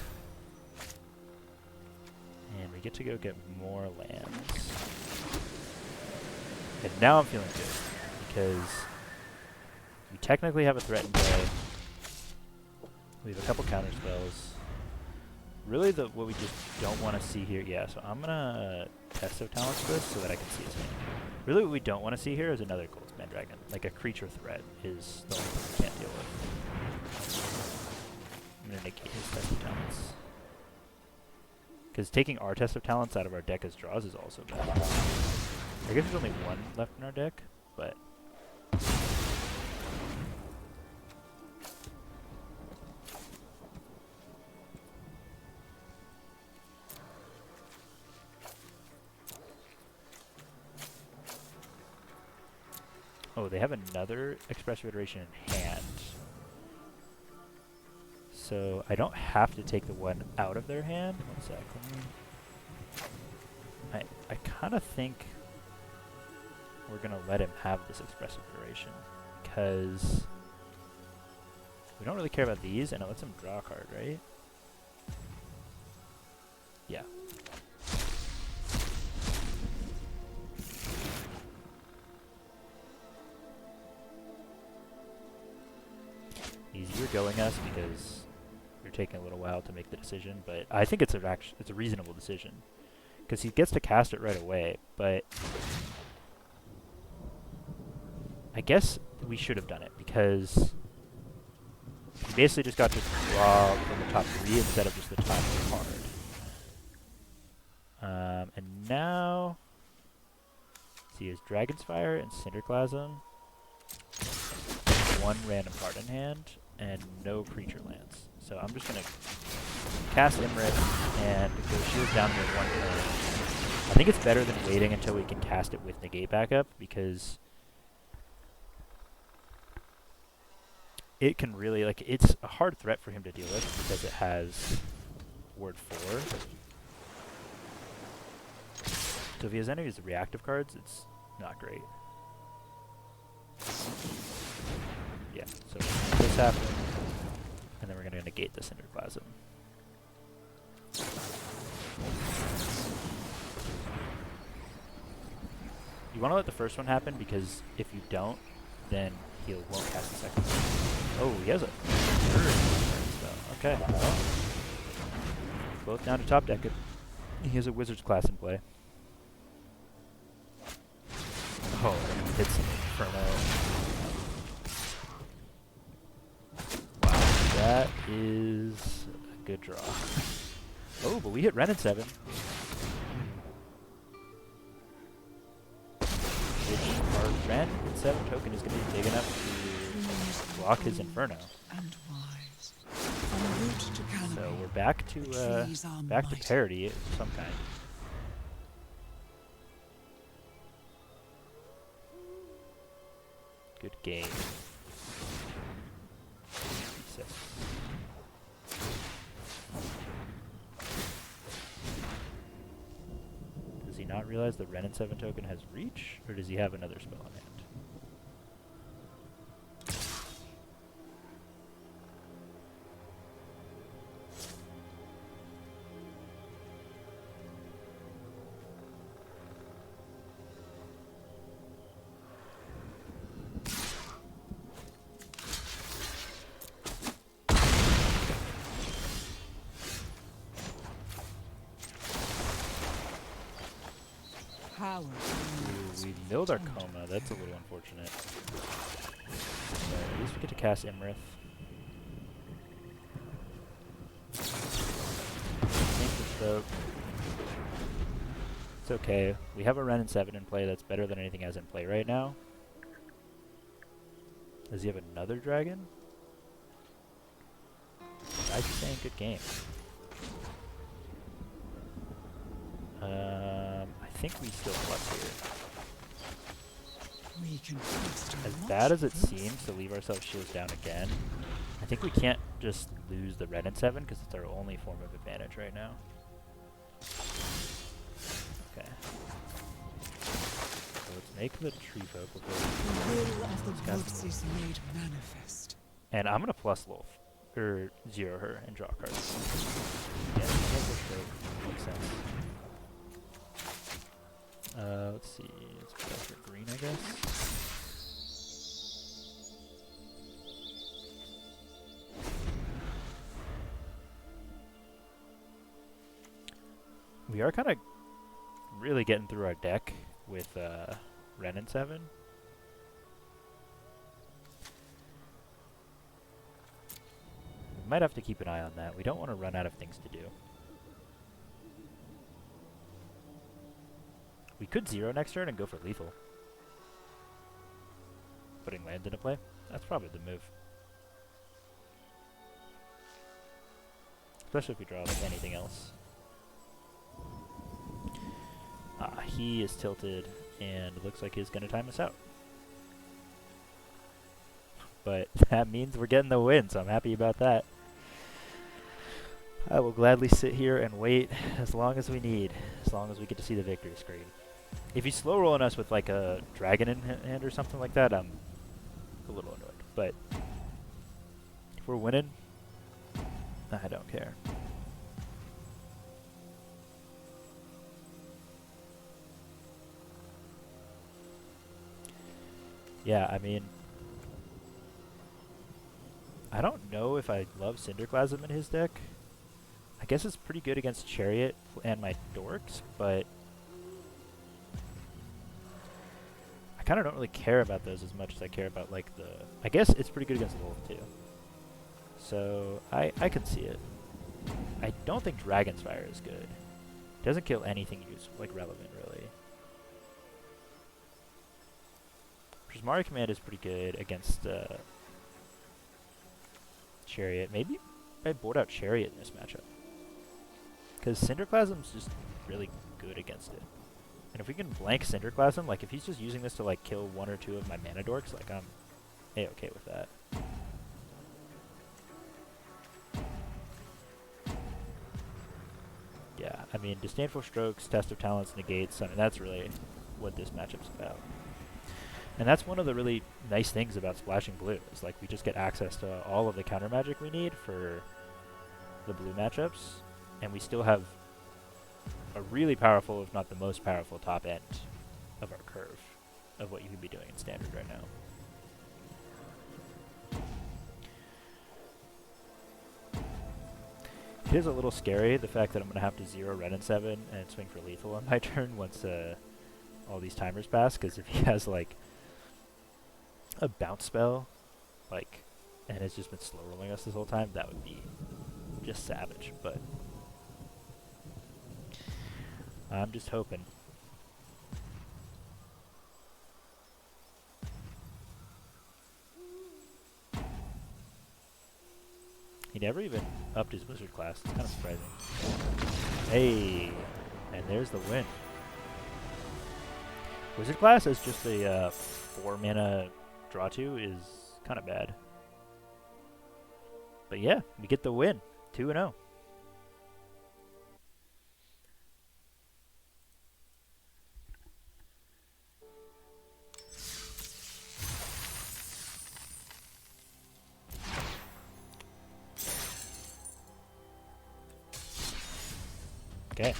And we get to go get more lands. And now I'm feeling good, because we technically have a threat in play. We have a couple counter spells. Really, what we just don't want to see here, yeah, so I'm going to Test of Talents first so that I can see his hand. Really, what we don't want to see here is another Goldspan Dragon. Like, a creature threat is the only thing we can't deal with. I'm going to negate his Test of Talents. Because taking our Test of Talents out of our deck as draws is also bad. I guess there's only 1 left in our deck, but... Oh, they have another Expressive Iteration in hand. So I don't have to take the one out of their hand. One sec. I kind of think we're going to let him have this Expressive Iteration, because we don't really care about these, and it lets him draw a card, right? Yeah. You're going us because you're taking a little while to make the decision, but I think it's a reasonable decision, because he gets to cast it right away. But I guess we should have done it, because He basically just got to draw from the top 3 instead of just the top card. And now, see, his Dragon's Fire and Cinderclasm, 1 random card in hand, and no creature lands. So I'm just gonna cast Imrit and go shields down here 1 turn. I think it's better than waiting until we can cast it with negate backup, because it can really, like, it's a hard threat for him to deal with because it has ward 4. So if he has any of his reactive cards, it's not great. Yeah, so this happens, and then we're going to negate the Cinderclasm. You want to let the first one happen, because if you don't, then he won't cast the second one. Oh, he has a third spell. Okay, well, both down to top deck it. He has a Wizard's class in play. Oh, and he hits some Inferno. Wow, that is a good draw. Oh, but we hit Ren in 7. Which our Ren in 7 token is going to be big enough to block his Inferno. And wise. En route to Canopy, So we're back to mighty. parity of some kind. Good game. 6. Does he not realize the Ren and 7 token has reach, or does he have another spell in hand? Power. Ooh, we milled our Coma. That's a little unfortunate. But at least we get to cast Imrith. It's okay. We have a Ren and 7 in play that's better than anything he has in play right now. Does he have another dragon? I keep saying good game. I think we still plus here. We can As bad as it seems to leave ourselves shields down again, I think we can't just lose the Ren and 7 because it's our only form of advantage right now. Okay. So let's make the tree folk before The will of the got woods is made manifest. and I'm gonna plus Lolf. Or zero her and draw cards. Yeah, makes sense. Let's see. Let's put that for green, I guess. We are kind of really getting through our deck with Ren and 7. We might have to keep an eye on that. We don't want to run out of things to do. We could zero next turn and go for lethal. Putting land into play. That's probably the move. Especially if we draw like anything else. He is tilted and looks like he's going to time us out. But that means we're getting the win, so I'm happy about that. I will gladly sit here and wait as long as we need, as long as we get to see the victory screen. If he's slow rolling us with like a dragon in hand or something like that, I'm a little annoyed. But if we're winning, I don't care. Yeah, I mean, I don't know if I love Cinderclasm in his deck. I guess it's pretty good against Chariot and my Dorks, but I kind of don't really care about those as much as I care about like the... I guess it's pretty good against Wolf too. So I can see it. I don't think Dragon's Fire is good. It doesn't kill anything like relevant really. Prismari Command is pretty good against Chariot. Maybe I board out Chariot in this matchup. Because Cinderclasm's just really good against it. And if we can blank Cinderclasm, like if he's just using this to like kill one or two of my mana dorks, like I'm A-okay with that. Yeah, I mean, Disdainful Strokes, Test of Talents, Negates, I mean, that's really what this matchup's about. And that's one of the really nice things about Splashing Blue, is like we just get access to all of the counter magic we need for the blue matchups, and we still have a really powerful, if not the most powerful, top end of our curve of what you can be doing in Standard right now. It is a little scary, the fact that I'm going to have to 0 Red and 7 and swing for lethal on my turn once all these timers pass, because if he has like a bounce spell, like, and it's just been slow rolling us this whole time, that would be just savage, but I'm just hoping. He never even upped his wizard class. It's kind of surprising. Hey, and there's the win. Wizard class as just a 4 mana draw 2 is kind of bad. But yeah, we get the win. 2-0. Okay.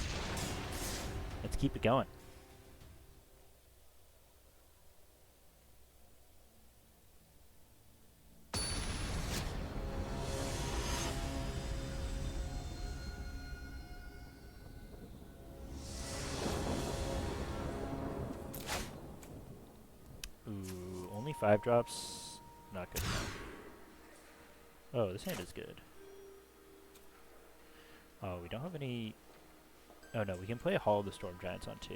Let's keep it going. Ooh, only 5 drops. Not good enough. Oh, this hand is good. Oh, we don't have any... Oh no, we can play Hall of the Storm Giants on 2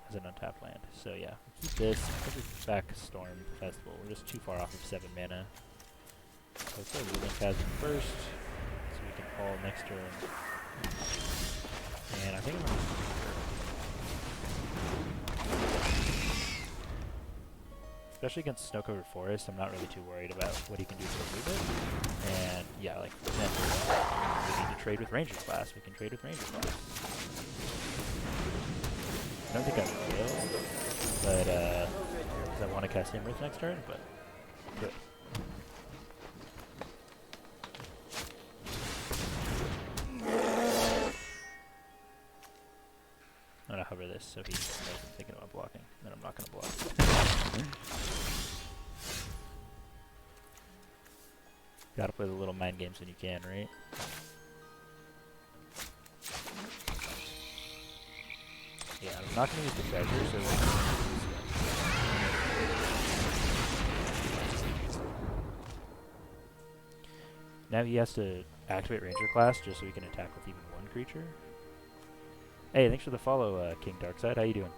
as an untapped land. So yeah, keep this. Put this back Storm Festival. We're just too far off of 7 mana. So let's play Ruling Chasm first, so we can Hall next turn. And I think I'm going to especially against Snow-Covered Forest, I'm not really too worried about what he can do to remove it. And yeah, like for example, we need to trade with Ranger class. We can trade with Ranger class. I don't think I will, but because I want to cast Emerald next turn, but good. I'm gonna hover this so he knows I'm thinking about blocking. Then I'm not gonna block. Gotta play the little mind games when you can, right? Yeah, I'm not gonna use the treasure, so now he has to activate Ranger class just so he can attack with even one creature. Hey, thanks for the follow, King Darkside. How you doing?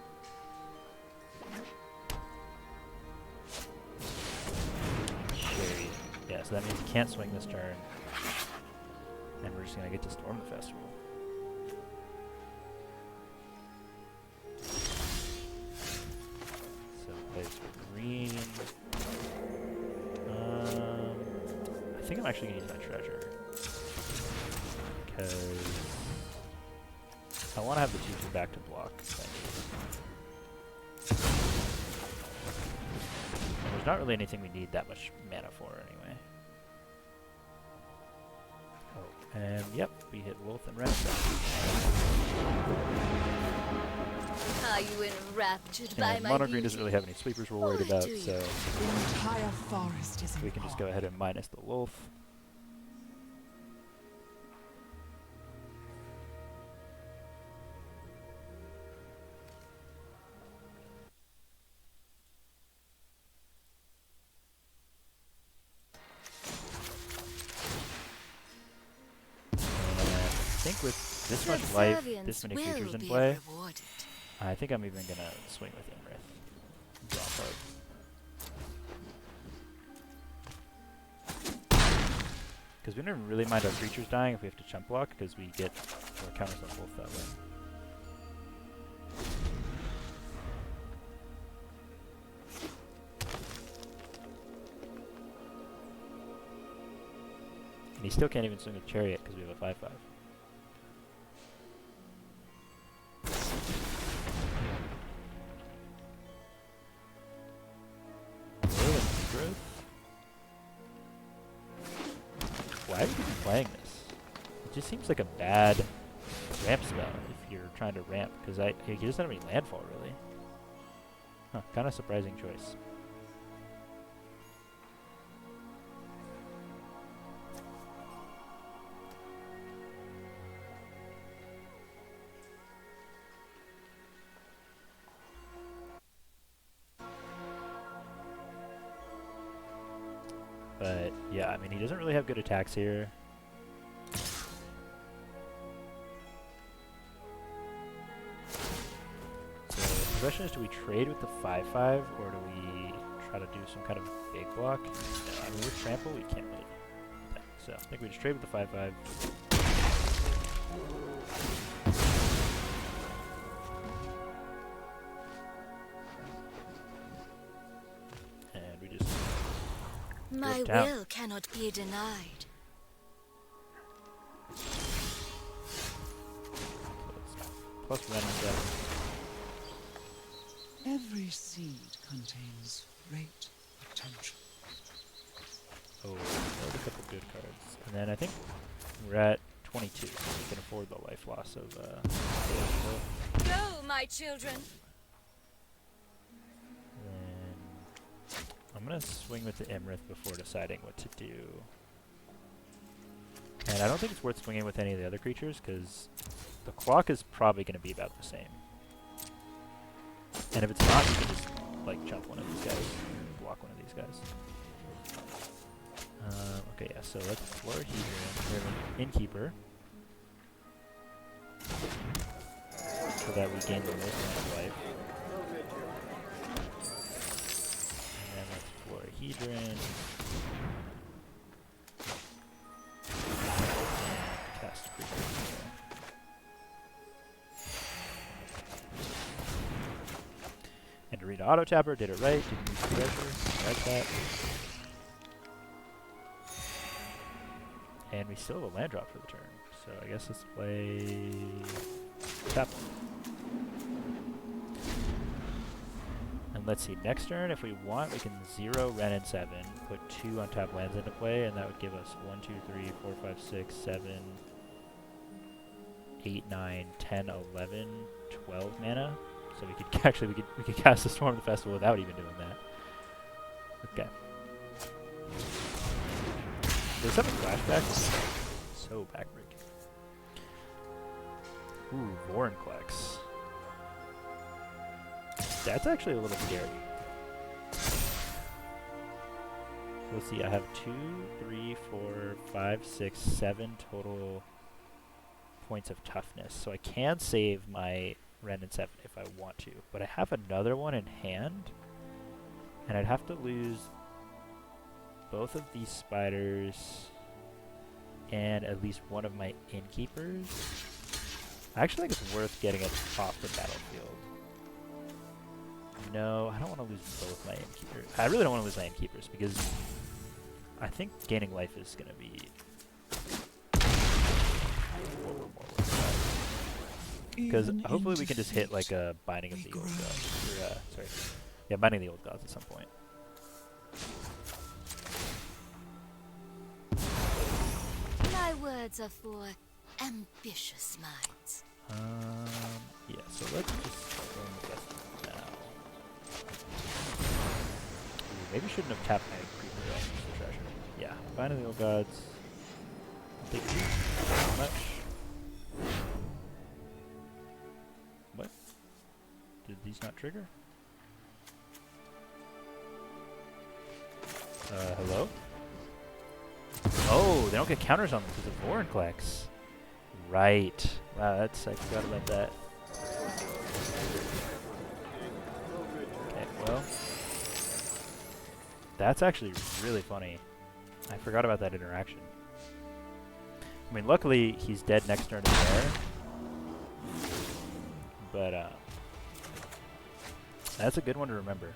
Chariot. Yeah, so that means he can't swing this turn. And we're just going to get to Storm the Festival. So plays for green. I think I'm actually going to use my treasure. Because I want to have the 2/2 back to block. And there's not really anything we need that much mana for anyway. Oh, and yep, we hit Wolf and Red. Are you enraptured by And my Mono Green doesn't really have any sweepers we're worried about, do you? so The entire forest is in we can just go ahead and minus the Wolf. think with this much life, this many creatures in play, Rewarded. I think I'm even gonna swing with Imrith. Draw card. Because we don't really mind our creatures dying if we have to chump block, because we get our counters on both that way. And he still can't even swing with Chariot because we have a 5/5. Why would you be playing this? It just seems like a bad ramp spell if you're trying to ramp, because he doesn't have any landfall really. Huh, kind of surprising choice. But yeah, I mean, he doesn't really have good attacks here. So the question is, do we trade with the 5/5 or do we try to do some kind of big block? I mean, with trample, we can't really do that. So I think we just trade with the 5/5. And we just My down. will cannot be denied. Plus Ren and Death. Every seed contains great potential. Oh, there's a couple good cards. And then I think we're at 22, so we can afford the life loss of Go, my children. Then I'm gonna swing with the Imrith before deciding what to do. And I don't think it's worth swinging with any of the other creatures, because the clock is probably going to be about the same. And if it's not, you can just like jump one of these guys, block one of these guys. Okay, yeah, so let's floor Hedron. We have an Innkeeper. So that we gain the most amount of life. And then let's floor Hedron. Cast creature. And to read Auto Tapper, did it right, didn't use the treasure, I like that. And we still have a land drop for the turn, so I guess let's play tap. And let's see, next turn, if we want, we can 0 Ren and 7, put 2 untapped lands into play, and that would give us 1, 2, 3, 4, 5, 6, 7, 8, 9, 10, 11, 12 mana. So we could actually we could cast the Storm of the Festival without even doing that. Okay. There's some flashbacks. So backbreaking. Ooh, Vorinclex. That's actually a little scary. So let's see, I have 2, 3, 4, 5, 6, 7 total points of toughness. So I can save my Ren and 7 if I want to, but I have another one in hand, and I'd have to lose both of these spiders and at least one of my innkeepers. I actually think it's worth getting it off the battlefield. No, I don't want to lose both my innkeepers. I really don't want to lose my innkeepers because I think gaining life is going to be what we're more worried about. Because hopefully we can just hit like a Binding of the Old Gods. Or, sorry. Yeah, Binding of the Old Gods at some point. My words are for ambitious minds. Yeah, so let's just go in the festival now. Ooh, maybe shouldn't have tapped my creeper on the treasure. Yeah, Binding of the Old Gods. Big two. Not much. What? Did these not trigger? Hello? Oh, they don't get counters on them because of Vorinclex. right. Wow, I forgot about that. Okay, well, that's actually really funny. I forgot about that interaction. I mean, luckily he's dead next turn in there, but that's a good one to remember.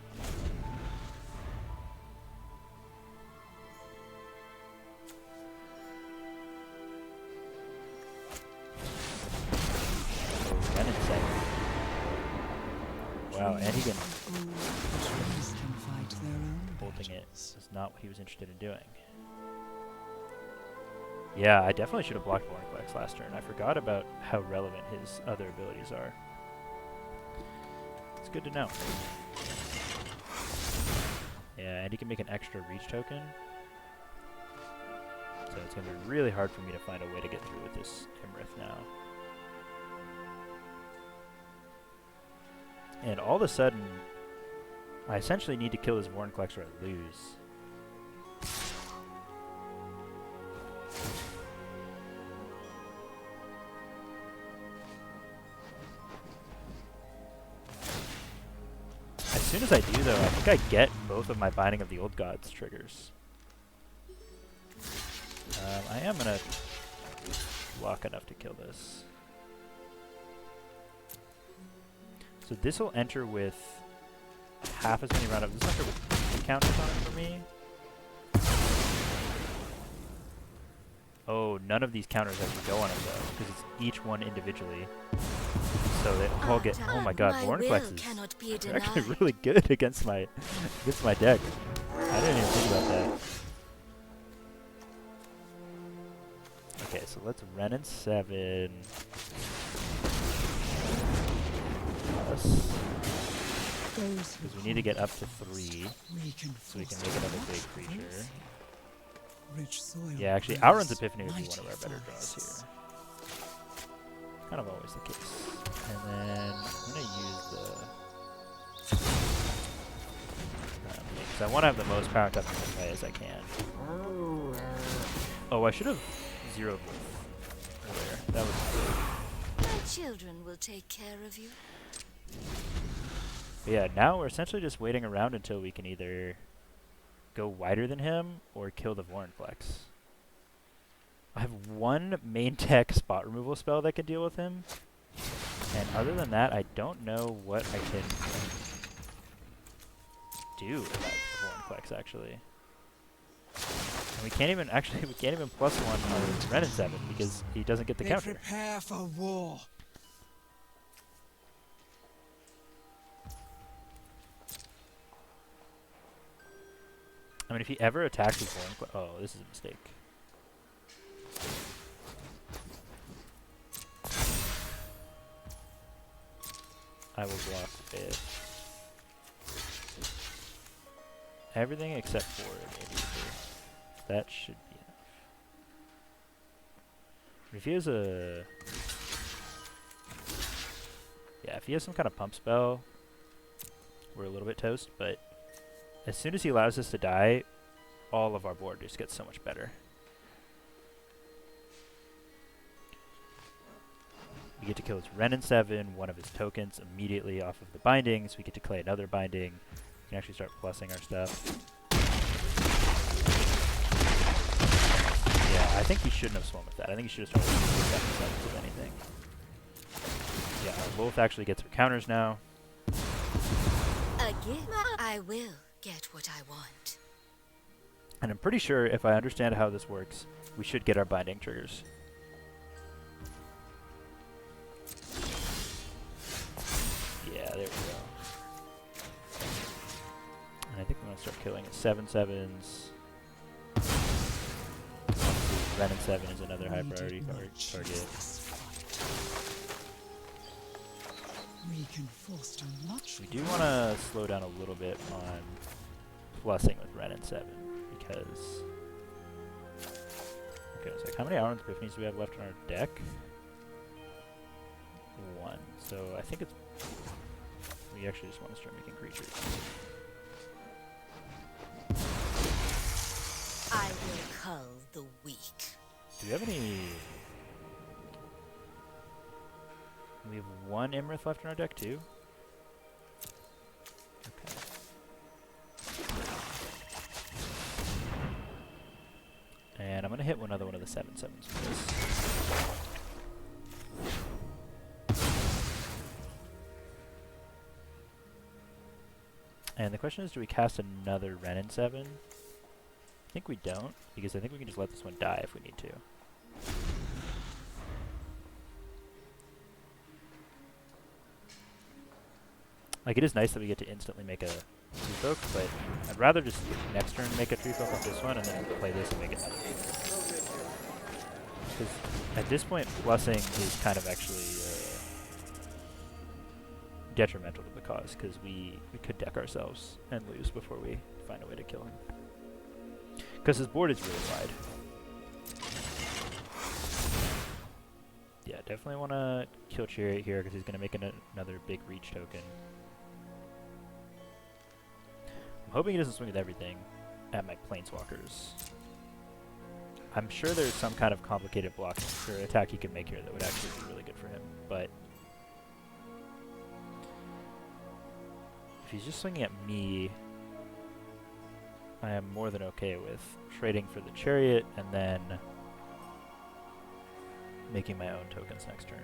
Wow, and he can holding it is not what he was interested in doing. Yeah, I definitely should have blocked Vornflex last turn. I forgot about how relevant his other abilities are. It's good to know. Yeah, and he can make an extra reach token. So it's going to be really hard for me to find a way to get through with this Imrith now. And all of a sudden, I essentially need to kill this Vornflex or I lose. As soon as I do, though, I think I get both of my Binding of the Old Gods triggers. I am going to block enough to kill this. So this will enter with half as many round-ups. This will enter with 3 counters on it for me. Oh, none of these counters actually go on it, though, because it's each one individually. So they all get... Oh my god, Vornflex is actually really good against my deck. I didn't even think about that. Okay, so let's Ren and 7. Because we need to get up to 3, so we can make another big creature. Yeah, actually, Outrun's Epiphany would be one of our better draws here. Kind of always the case. And then I'm going to use the... because I want to have the most power tough in play as I can. Oh, I should have zeroed earlier. That was good. My children will take care of you. But yeah, now we're essentially just waiting around until we can either go wider than him or kill the Vornflex. I have one main tech spot removal spell that can deal with him. And other than that, I don't know what I can do about the Vornflex, actually. And we can't even, we can't even +1 on Ren and 7 because he doesn't get the counter. Prepare for war. I mean, if he ever attacks his Vornflex... Oh, this is a mistake. I will block with everything except for Inhibitor. That should be enough. If he has a... Yeah, if he has some kind of pump spell, we're a little bit toast, but as soon as he allows us to die, all of our board just gets so much better. We get to kill his Ren and 7, one of his tokens immediately off of the bindings. We get to play another binding. We can actually start plussing our stuff. Yeah, I think he shouldn't have swum with that. I think he should have started with 7/7 if anything. Yeah, our Wolf actually gets her counters now. Again, I will get what I want. And I'm pretty sure if I understand how this works, we should get our binding triggers. Yeah, there we go. And I think I'm going to start killing at 7/7s. Ren and 7 is another high priority target. We do want to slow down a little bit on plussing with Ren and 7 because... Okay, so like how many Outrun's Epiphanies do we have left in our deck? 1. So I think it's... We actually just want to start making creatures. I will cull the weak. Do we have any... we have one Imrith left in our deck too. Okay. And I'm gonna hit another one of the 7/7s with this. And the question is, do we cast another Ren in 7? I think we don't, because I think we can just let this one die if we need to. Like, it is nice that we get to instantly make a tree folk, but I'd rather just next turn make a tree folk on this one and then play this and make it another tree folk. Because at this point, Blessing is kind of actually detrimental to the cause, because we could deck ourselves and lose before we find a way to kill him. Because his board is really wide. Yeah, definitely want to kill Chariot here, because he's going to make another big reach token. I'm hoping he doesn't swing with everything at my Planeswalkers. I'm sure there's some kind of complicated block or attack he can make here that would actually be really good for him, but if he's just swinging at me, I am more than okay with trading for the Chariot and then making my own tokens next turn.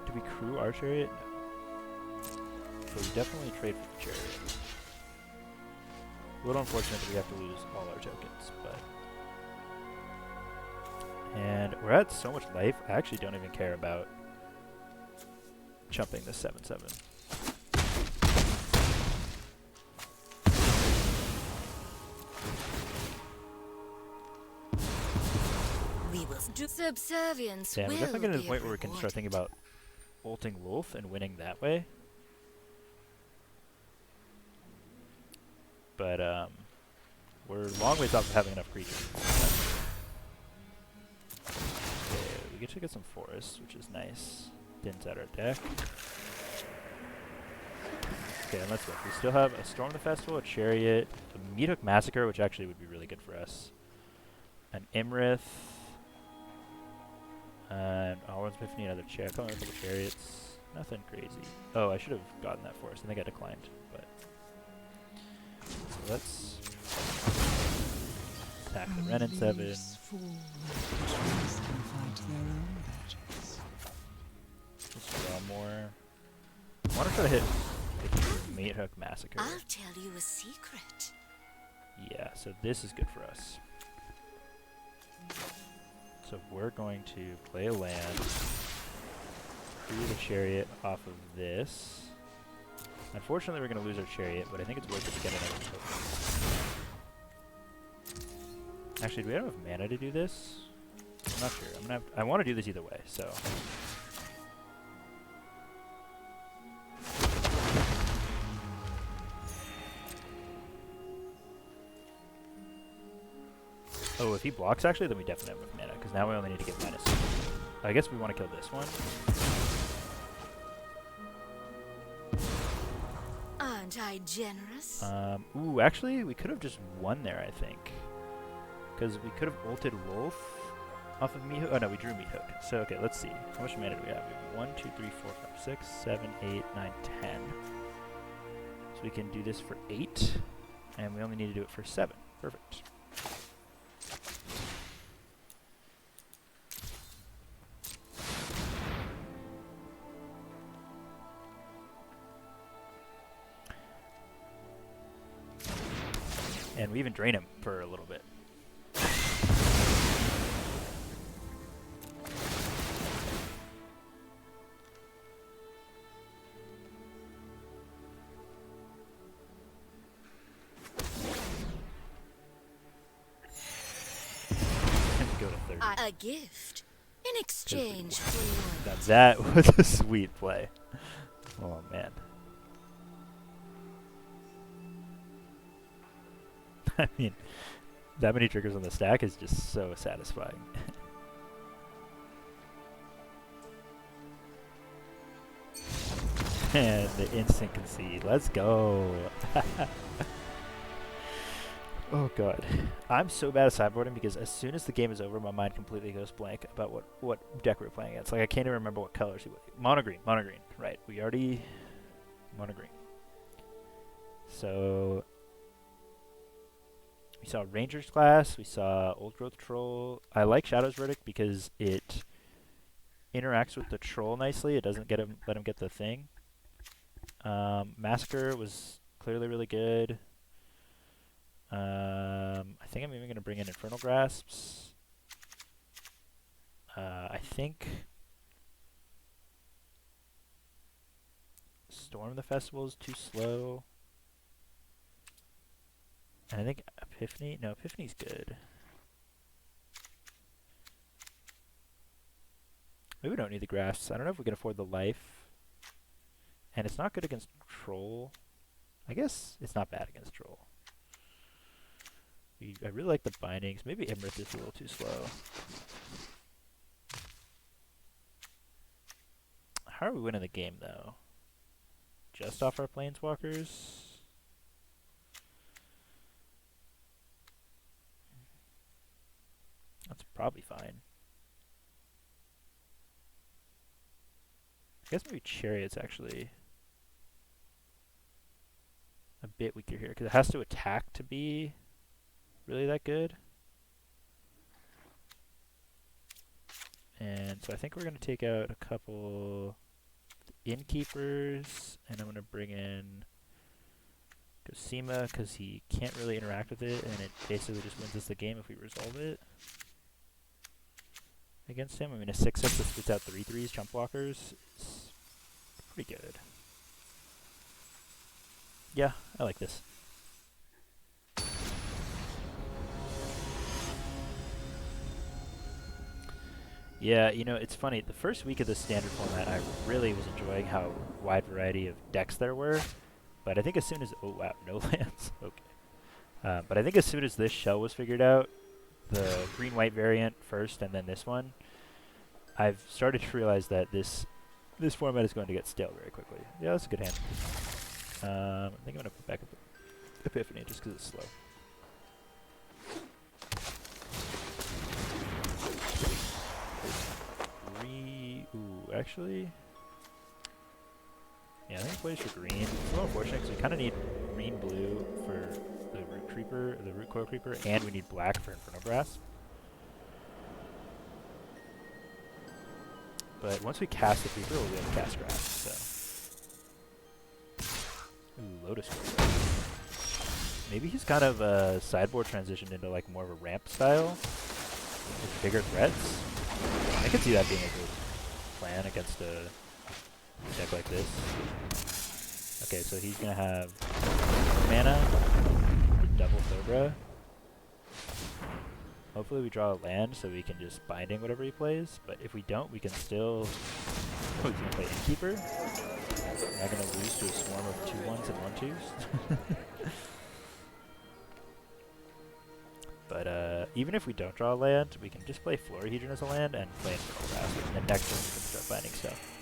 Do we crew our Chariot? No. But we definitely trade for the Chariot. A little unfortunate that we have to lose all our tokens, but... And we're at so much life, I actually don't even care about jumping the 7/7. We will do subservience. Yeah, we're will definitely getting to be the point where we can start thinking rewarded. about ulting Wolf and winning that way. But we're a long ways off of having enough creatures. Okay, we get to get some forests, which is nice. Thins out our deck. Okay, and let's look. We still have a Storm the Festival, a Chariot, a Mythic Massacre, which actually would be really good for us. An Imrith. And Alwyn's Epiphany, another Chariot. A couple Chariots. Nothing crazy. Oh, I should have gotten that forest. I think I declined, but... So let's attack the Ren in 7. Just draw more. I want to try to hit the Meathook Massacre. I'll tell you a secret. Yeah, so this is good for us. So we're going to play a land, crew the Chariot off of this. Unfortunately, we're going to lose our Chariot, but I think it's worth it to get another token. Actually, do we have enough mana to do this? I'm not sure. I want to do this either way, so... Oh, if he blocks, actually, then we definitely have enough mana, because now we only need to get minus. I guess we want to kill this one. Aren't I generous? Ooh, actually, we could have just won there, I think. Because we could have ulted Wolf off of Miho. Oh, no, we drew Miho. So, okay, let's see. How much mana do we have? We have 1, 2, 3, 4, 5, 6, 7, 8, 9, 10. So we can do this for 8, and we only need to do it for 7. Perfect. And we even drain him for a little bit. Go to 30. A gift in exchange for Now loyalty. that was a sweet play. Oh man. I mean, That many triggers on the stack is just so satisfying. And the instant concede. Let's go. Oh god. I'm so bad at sideboarding because as soon as the game is over, my mind completely goes blank about what deck we're playing against. Like I can't even remember what colors we played. Mono green. Right. We already mono green. So we saw Ranger's Class, we saw Old Growth Troll. I like Shadow's Verdict because it interacts with the troll nicely. It doesn't let him get the thing. Massacre was clearly really good. I think I'm even going to bring in Infernal Grasps. I think Storm the Festival is too slow. And I think Epiphany? No, Epiphany's good. Maybe we don't need the Grasps. I don't know if we can afford the life. And it's not good against Troll. I guess it's not bad against Troll. I really like the bindings. Maybe Imrith is a little too slow. How are we winning the game, though? Just off our Planeswalkers? That's probably fine. I guess maybe Chariot's actually a bit weaker here, because it has to attack to be really that good. And so I think we're going to take out a couple Innkeepers, and I'm going to bring in Cosima, because he can't really interact with it, and it basically just wins us the game if we resolve it against him. I mean, a 6/6 that spits out 3/3s, jump blockers, is pretty good. Yeah, I like this. Yeah, you know, it's funny. The first week of the standard format, I really was enjoying how wide variety of decks there were. But I think as soon as... Oh, wow, no lands. Okay. But I think as soon as this shell was figured out, the green-white variant first and then this one, I've started to realize that this format is going to get stale very quickly. Yeah, that's a good hand. I think I'm going to put back Epiphany just because it's slow. Ooh, actually... Yeah, I think it plays for green. It's a little unfortunate because we kind of need green-blue for the root coil creeper, and we need black for Infernal Grasp. But once we cast the creeper, we'll be able to cast Grasp, so... Ooh, Lotus Creeper. Maybe he's kind of sideboard transitioned into like more of a ramp style with bigger threats. I could see that being a good plan against a deck like this. Okay, so he's gonna have mana, the double Cobra. Hopefully we draw a land so we can just binding whatever he plays, but if we don't, we can still... Oh, he's gonna play Innkeeper. Am I gonna lose to a swarm of 2/1s and 1/2s? But even if we don't draw a land, we can just play Florahedron as a land and play Infernal Grasp, and then next turn we can start binding stuff.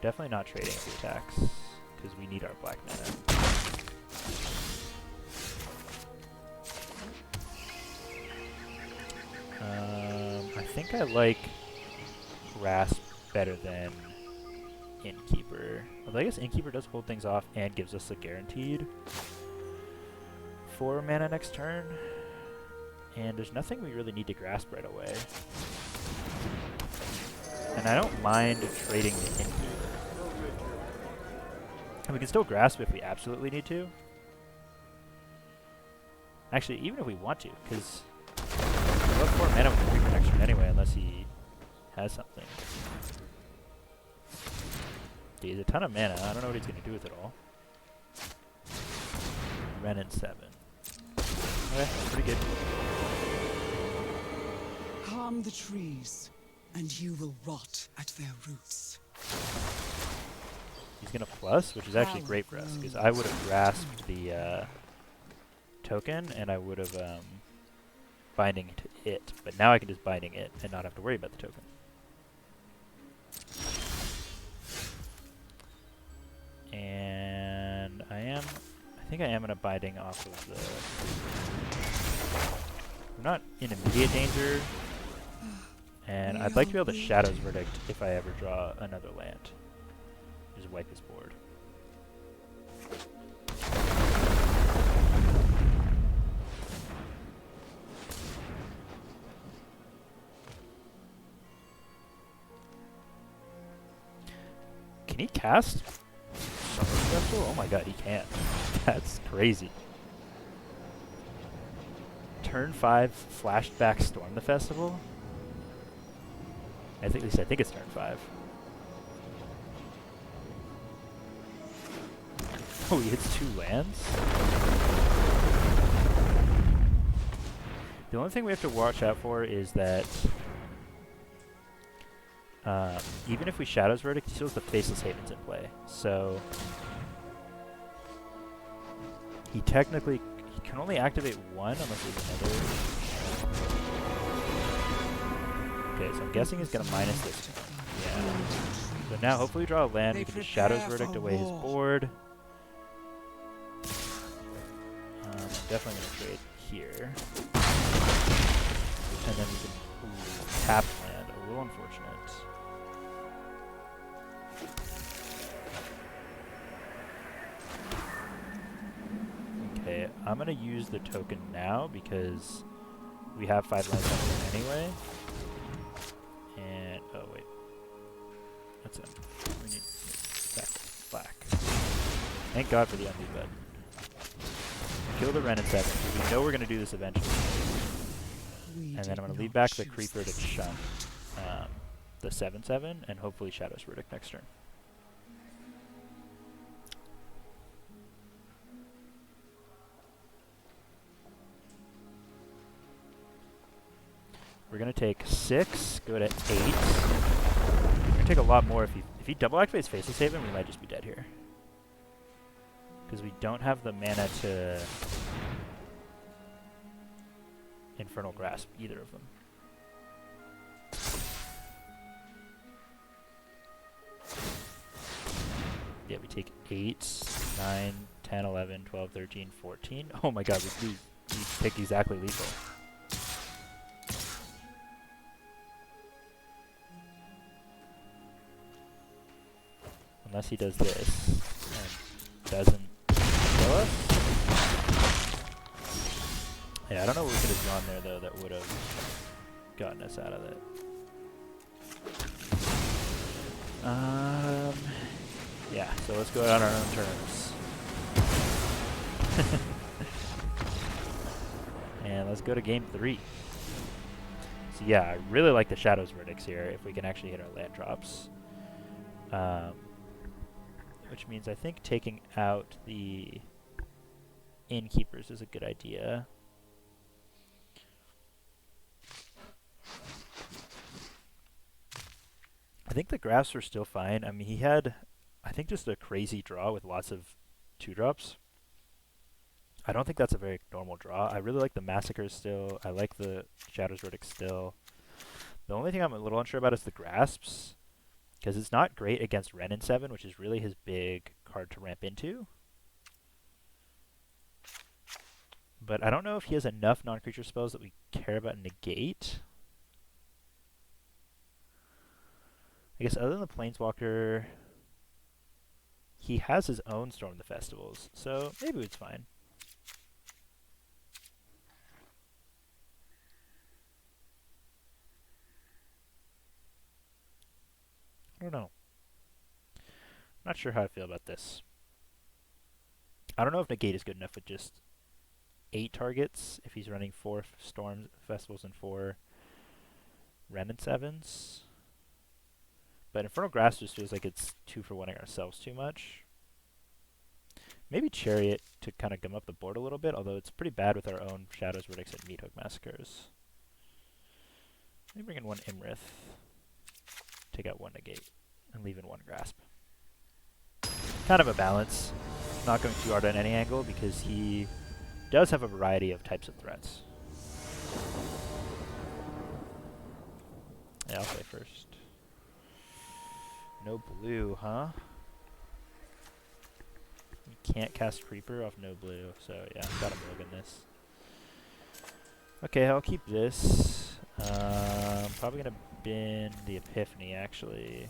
Definitely not trading if he attacks, because we need our black mana. I think I like Grasp better than Innkeeper. Although I guess Innkeeper does hold things off and gives us a guaranteed 4 mana next turn. And there's nothing we really need to grasp right away. And I don't mind trading the Innkeeper. And we can still grasp if we absolutely need to. Actually, even if we want to, because we'll have 4 mana with the Creeper next turn anyway, unless he has something. He has a ton of mana. I don't know what he's going to do with it all. Ren and 7. Okay, pretty good. Harm the trees, and you will rot at their roots. He's going to plus, which is actually great for us, because I would have grasped the token, and I would have binding it. But now I can just binding it and not have to worry about the token. And I think I am going to binding off of the... I'm not in immediate danger, and I'd like to be able to Shadow's Verdict if I ever draw another land. Just wipe his board. Can he cast Summer Festival? Oh my god, he can. That's crazy. Turn 5 flashback Storm the Festival? At least I think it's turn 5. Oh, he hits 2 lands? The only thing we have to watch out for is that even if we Shadow's Verdict, he still has the Faceless Havens in play. So he technically can only activate 1 unless there's another. Okay, so I'm guessing he's going to minus this. Yeah. So now hopefully we draw a land, we can just Shadow's Verdict away his board. I'm definitely going to trade here. And then we can tap land. A little unfortunate. Okay, I'm going to use the token now because we have 5 lands on here anyway. And, oh wait. That's him. We need black. Thank God for the undo button. Kill the Ren in 7. We know we're going to do this eventually. And then I'm going to leave back the Creeper to chunk the 7/7 and hopefully Shadow's Verdict next turn. We're going to take 6, go to 8. We're going to take a lot more. If he double activates Faceless Haven, we might just be dead here. Because we don't have the mana to Infernal Grasp either of them. Yeah, we take 8, 9, 10, 11, 12, 13, 14. Oh my god, we take exactly lethal. Unless he does this and doesn't kill us. Yeah, I don't know what we could have drawn there though that would have gotten us out of it. Yeah, so let's go out on our own terms. And let's go to game 3. So yeah, I really like the Shadow's Verdicts here if we can actually hit our land drops. Which means I think taking out the Innkeepers is a good idea. I think the Grasps are still fine. I mean, he had, I think, just a crazy draw with lots of 2-drops. I don't think that's a very normal draw. I really like the Massacres still. I like the Shadow's Verdict still. The only thing I'm a little unsure about is the Grasps, because it's not great against Ren in 7, which is really his big card to ramp into. But I don't know if he has enough non-creature spells that we care about negate. I guess other than the Planeswalker, he has his own Storm the Festivals, so maybe it's fine. I don't know. I'm not sure how I feel about this. I don't know if negate is good enough with just 8 targets if he's running 4 Storm Festivals and 4 Ren and 7s. But Infernal Grasp just feels like it's 2 for 1ing ourselves too much. Maybe Chariot to kind of gum up the board a little bit, although it's pretty bad with our own Shadow's Verdicts and Meathook Massacres. Let me bring in 1 Imrith. Take out 1 negate and leave in 1 Grasp. Kind of a balance. Not going too hard on any angle because he does have a variety of types of threats. Yeah, I'll play first. No blue, huh? You can't cast Creeper off no blue, so yeah, gotta mulligan this. Okay, I'll keep this. Probably gonna bin the Epiphany, actually.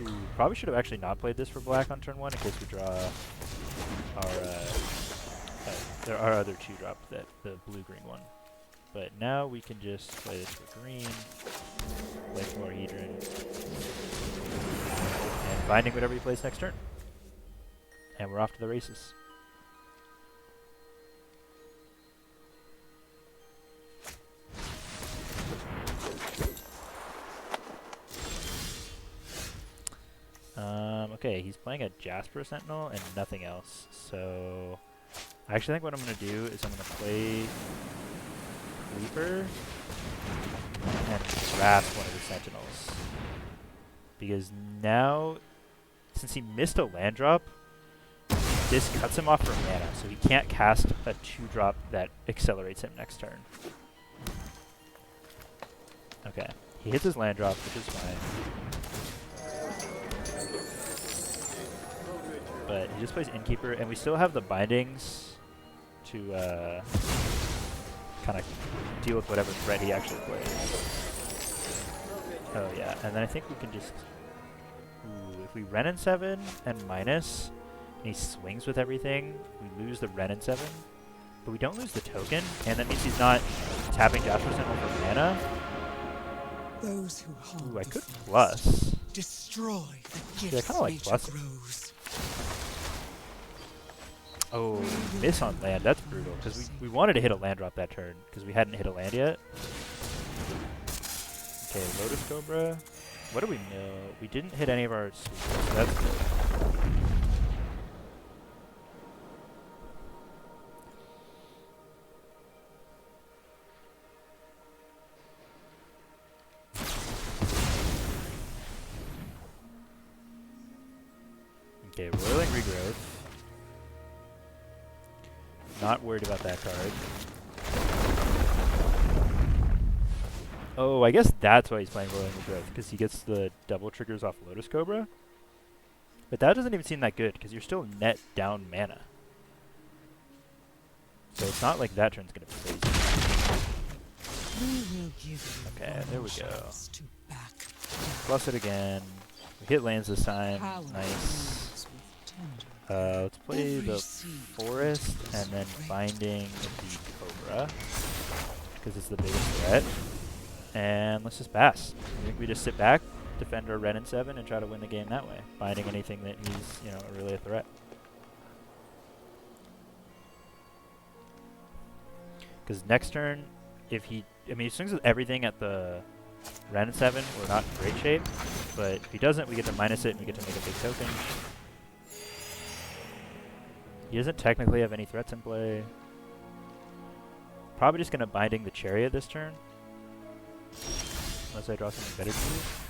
Ooh, probably should have actually not played this for black on turn 1 in case we draw our other 2-drop, the blue-green one. But now we can just play this for green, play Chlorhedron, and binding whatever he plays next turn. And we're off to the races. Okay, he's playing a Jasper Sentinel and nothing else. So I actually think what I'm going to do is I'm going to play Creeper and draft one of the Sentinels. Because now, since he missed a land drop, this cuts him off for mana, so he can't cast a 2-drop that accelerates him next turn. Okay, he hits his land drop, which is fine. But he just plays Innkeeper, and we still have the bindings to kind of deal with whatever threat he actually plays. Oh yeah, and then I think we can just... Ooh, if we Ren and 7 and minus, and he swings with everything, we lose the Ren and 7, but we don't lose the token, and that means he's not tapping Jasper Sentinel for mana. Those who harm Ooh, I the could forest plus. destroy the Yeah, I gifts kinda like nature plus. grows. Oh, miss on land. That's brutal, because we wanted to hit a land drop that turn, because we hadn't hit a land yet. Okay, Lotus Cobra. What do we know? We didn't hit any of our sweepers, so that's good. Okay, Roiling Regrowth. Not worried about that card. Oh, I guess that's why he's playing Roiling Regrowth, because he gets the double triggers off Lotus Cobra. But that doesn't even seem that good, because you're still net down mana. So it's not like that turn's going to be crazy. We will give you Okay, one there we go. chance to back down. Plus it again. We hit lands this time. Power Nice. comes with tender. Let's play Every the seed Forest and then great. binding the Cobra, because it's the biggest threat. And let's just pass. I think we just sit back, defend our Ren and 7, and try to win the game that way, binding anything that he's, you know, really a threat. Because next turn, if he, I mean, he swings with everything at the Ren and 7, we're not in great shape. But if he doesn't, we get to minus it and we get to make a big token. He doesn't technically have any threats in play. Probably just going to binding the Chariot this turn. Unless I draw something better to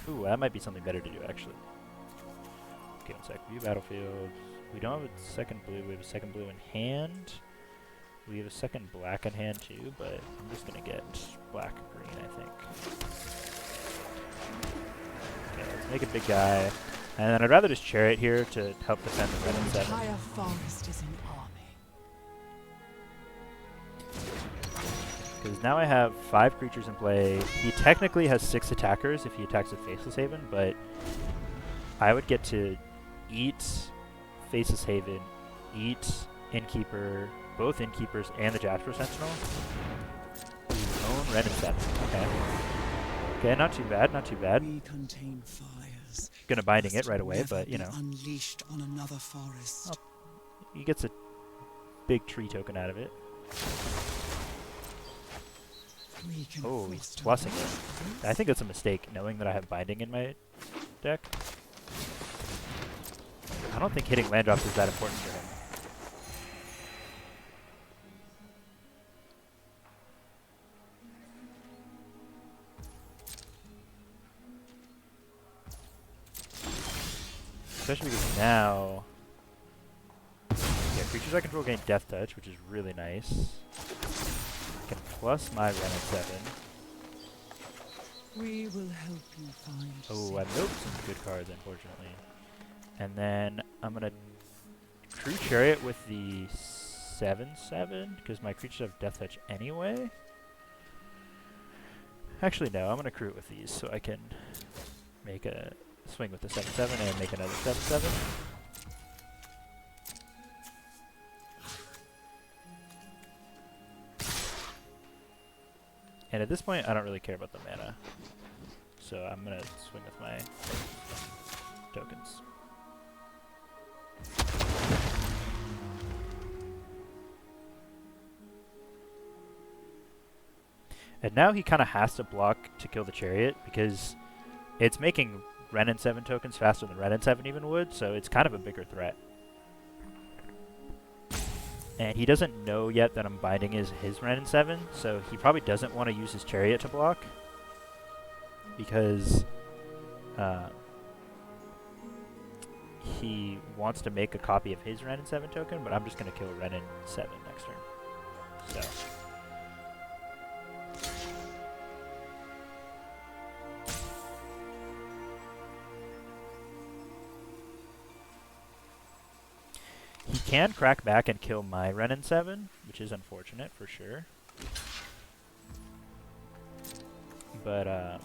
do. Ooh, that might be something better to do, actually. Okay, one sec. View battlefield. We don't have a second blue. We have a second blue in hand. We have a second black in hand, too, but I'm just going to get black-green, I think. Okay, let's make a big guy. And then I'd rather just Chariot here to help defend the Ren and 7. The entire forest is an army. Because now I have 5 creatures in play. He technically has 6 attackers if he attacks with Faceless Haven, but I would get to eat Faceless Haven, eat Innkeeper, both Innkeepers and the Jasper Sentinel. Own Ren and 7. Okay. Okay, not too bad, not too bad. We contain fires. Gonna binding it must right away, never but you be know. unleashed on another forest. He gets a big tree token out of it. We can Oh, he's foster plussing growth. it. I think that's a mistake, knowing that I have binding in my deck. I don't think hitting land drops is that important for him. Especially because now creatures I control gain Death Touch, which is really nice. I can plus my Ren and 7. We will help you find. Oh, I milked some good cards, unfortunately. And then I'm gonna Crew Chariot with the 7/7 because my creatures have Death Touch anyway. Actually, no, I'm gonna crew it with these so I can make a swing with the 7/7 and make another 7/7. And at this point, I don't really care about the mana. So I'm going to swing with my tokens. And now he kind of has to block to kill the Chariot because it's making Ren and 7 tokens faster than Ren and 7 even would, so it's kind of a bigger threat. And he doesn't know yet that I'm binding his Ren and 7, so he probably doesn't want to use his Chariot to block. Because he wants to make a copy of his Ren and 7 token, but I'm just going to kill Ren and 7 next turn. So. He can crack back and kill my Ren and 7, which is unfortunate for sure. But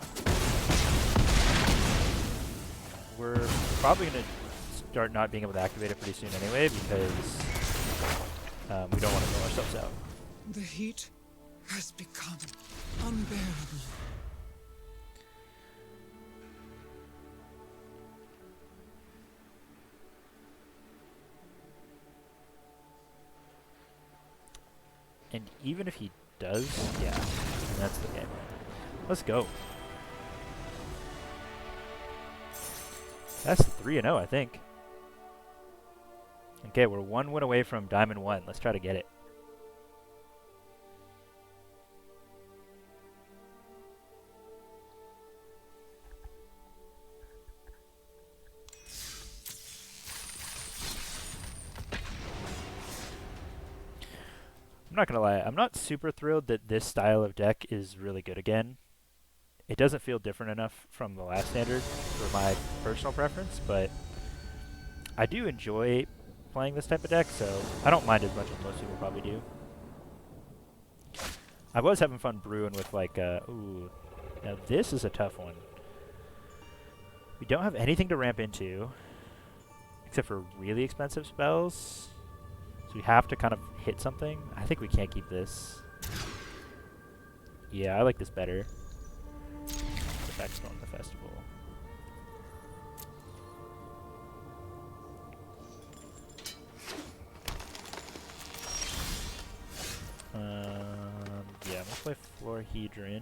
we're probably going to start not being able to activate it pretty soon anyway because we don't want to blow ourselves out. The heat has become unbearable. And even if he does, yeah, that's the game. Let's go. That's 3-0, I think. Okay, we're 1 win away from Diamond 1. Let's try to get it. I'm not gonna lie, I'm not super thrilled that this style of deck is really good again. It doesn't feel different enough from the last standard for my personal preference, but I do enjoy playing this type of deck, so I don't mind as much as most people probably do. I was having fun brewing with like, ooh, now this is a tough one. We don't have anything to ramp into, except for really expensive spells. So we have to kind of hit something. I think we can't keep this. Yeah, I like this better. The Backstorm the Festival. Yeah, I'm gonna play Florhedron.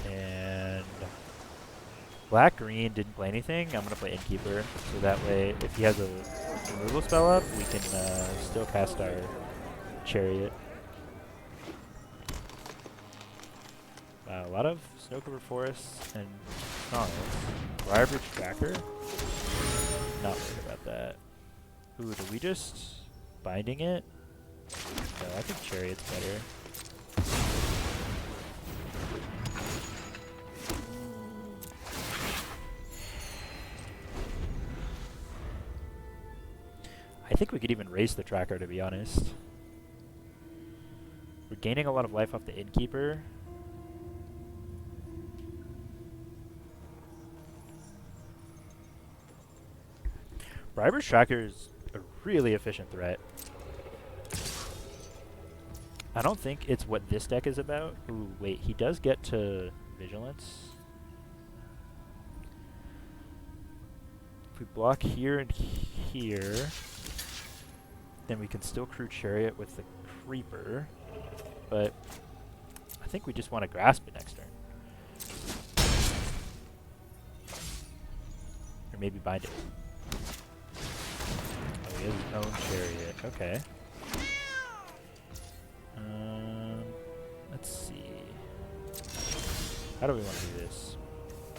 And Black-Green didn't play anything. I'm gonna play Innkeeper, so that way, if he has a removal spell up, we can still cast our Chariot. Wow, a lot of Snow-Covered Forests and Tunnels. Briarbridge Tracker? Not worried about that. Ooh, do we just binding it? No, I think Chariot's better. I think we could even race the tracker, to be honest. We're gaining a lot of life off the Innkeeper. Briarbridge Tracker is a really efficient threat. I don't think it's what this deck is about. Ooh, wait, he does get to Vigilance. If we block here and here, then we can still crew Chariot with the Creeper, but I think we just want to grasp it next turn. Or maybe bind it. Oh, he has his own Chariot. Okay. Let's see. How do we want to do this?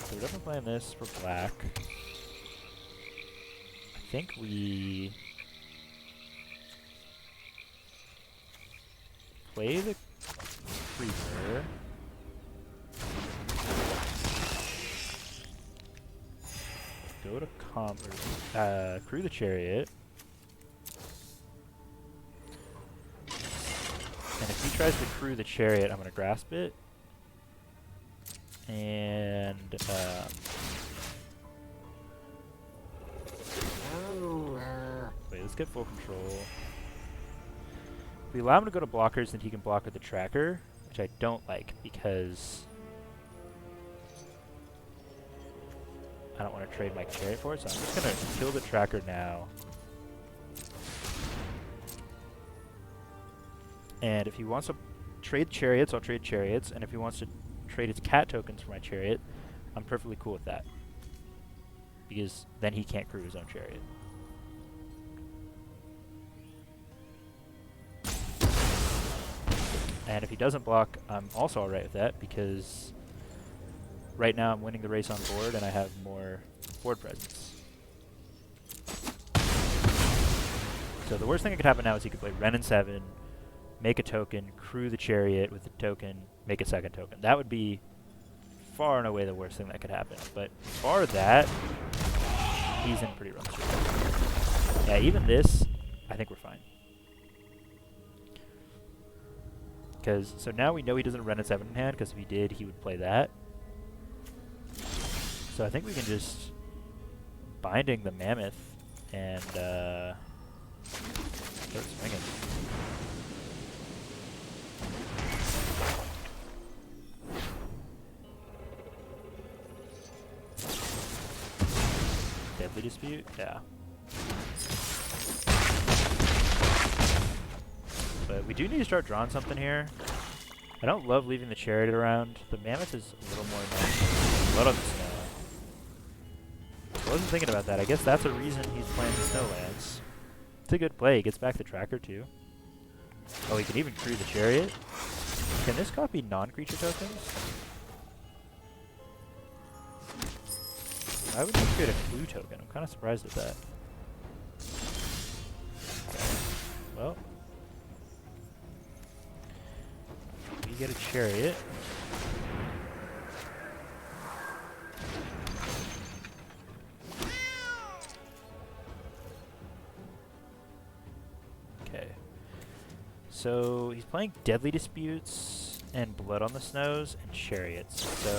So we're definitely playing this for black. I think we play the creeper. Go to crew the chariot. And if he tries to crew the chariot, I'm going to grasp it. And wait, let's get full control. If we allow him to go to blockers, then he can block with the tracker, which I don't like because I don't want to trade my chariot for it, so I'm just going to kill the tracker now. And if he wants to trade chariots, I'll trade chariots, and if he wants to trade his cat tokens for my chariot, I'm perfectly cool with that. Because then he can't crew his own chariot. And if he doesn't block, I'm also alright with that, because right now I'm winning the race on board and I have more board presence. So the worst thing that could happen now is he could play Ren and 7, make a token, crew the chariot with the token, make a second token. That would be far and away the worst thing that could happen. But bar that, he's in pretty rough shape. Yeah, even this, I think we're fine. So now we know he doesn't run a 7 in hand, because if he did, he would play that. So I think we can just binding the mammoth and start swinging. Deadly dispute? Yeah. But we do need to start drawing something here. I don't love leaving the chariot around. The mammoth is a little more annoying. Blood on the snow. I wasn't thinking about that. I guess that's a reason he's playing the snowlands. It's a good play. He gets back the tracker too. Oh, he can even crew the chariot. Can this copy non-creature tokens? I would just create a clue token. I'm kind of surprised at that. Okay. Well, we get a chariot. Okay. So he's playing Deadly Disputes and Blood on the Snows and Chariots. So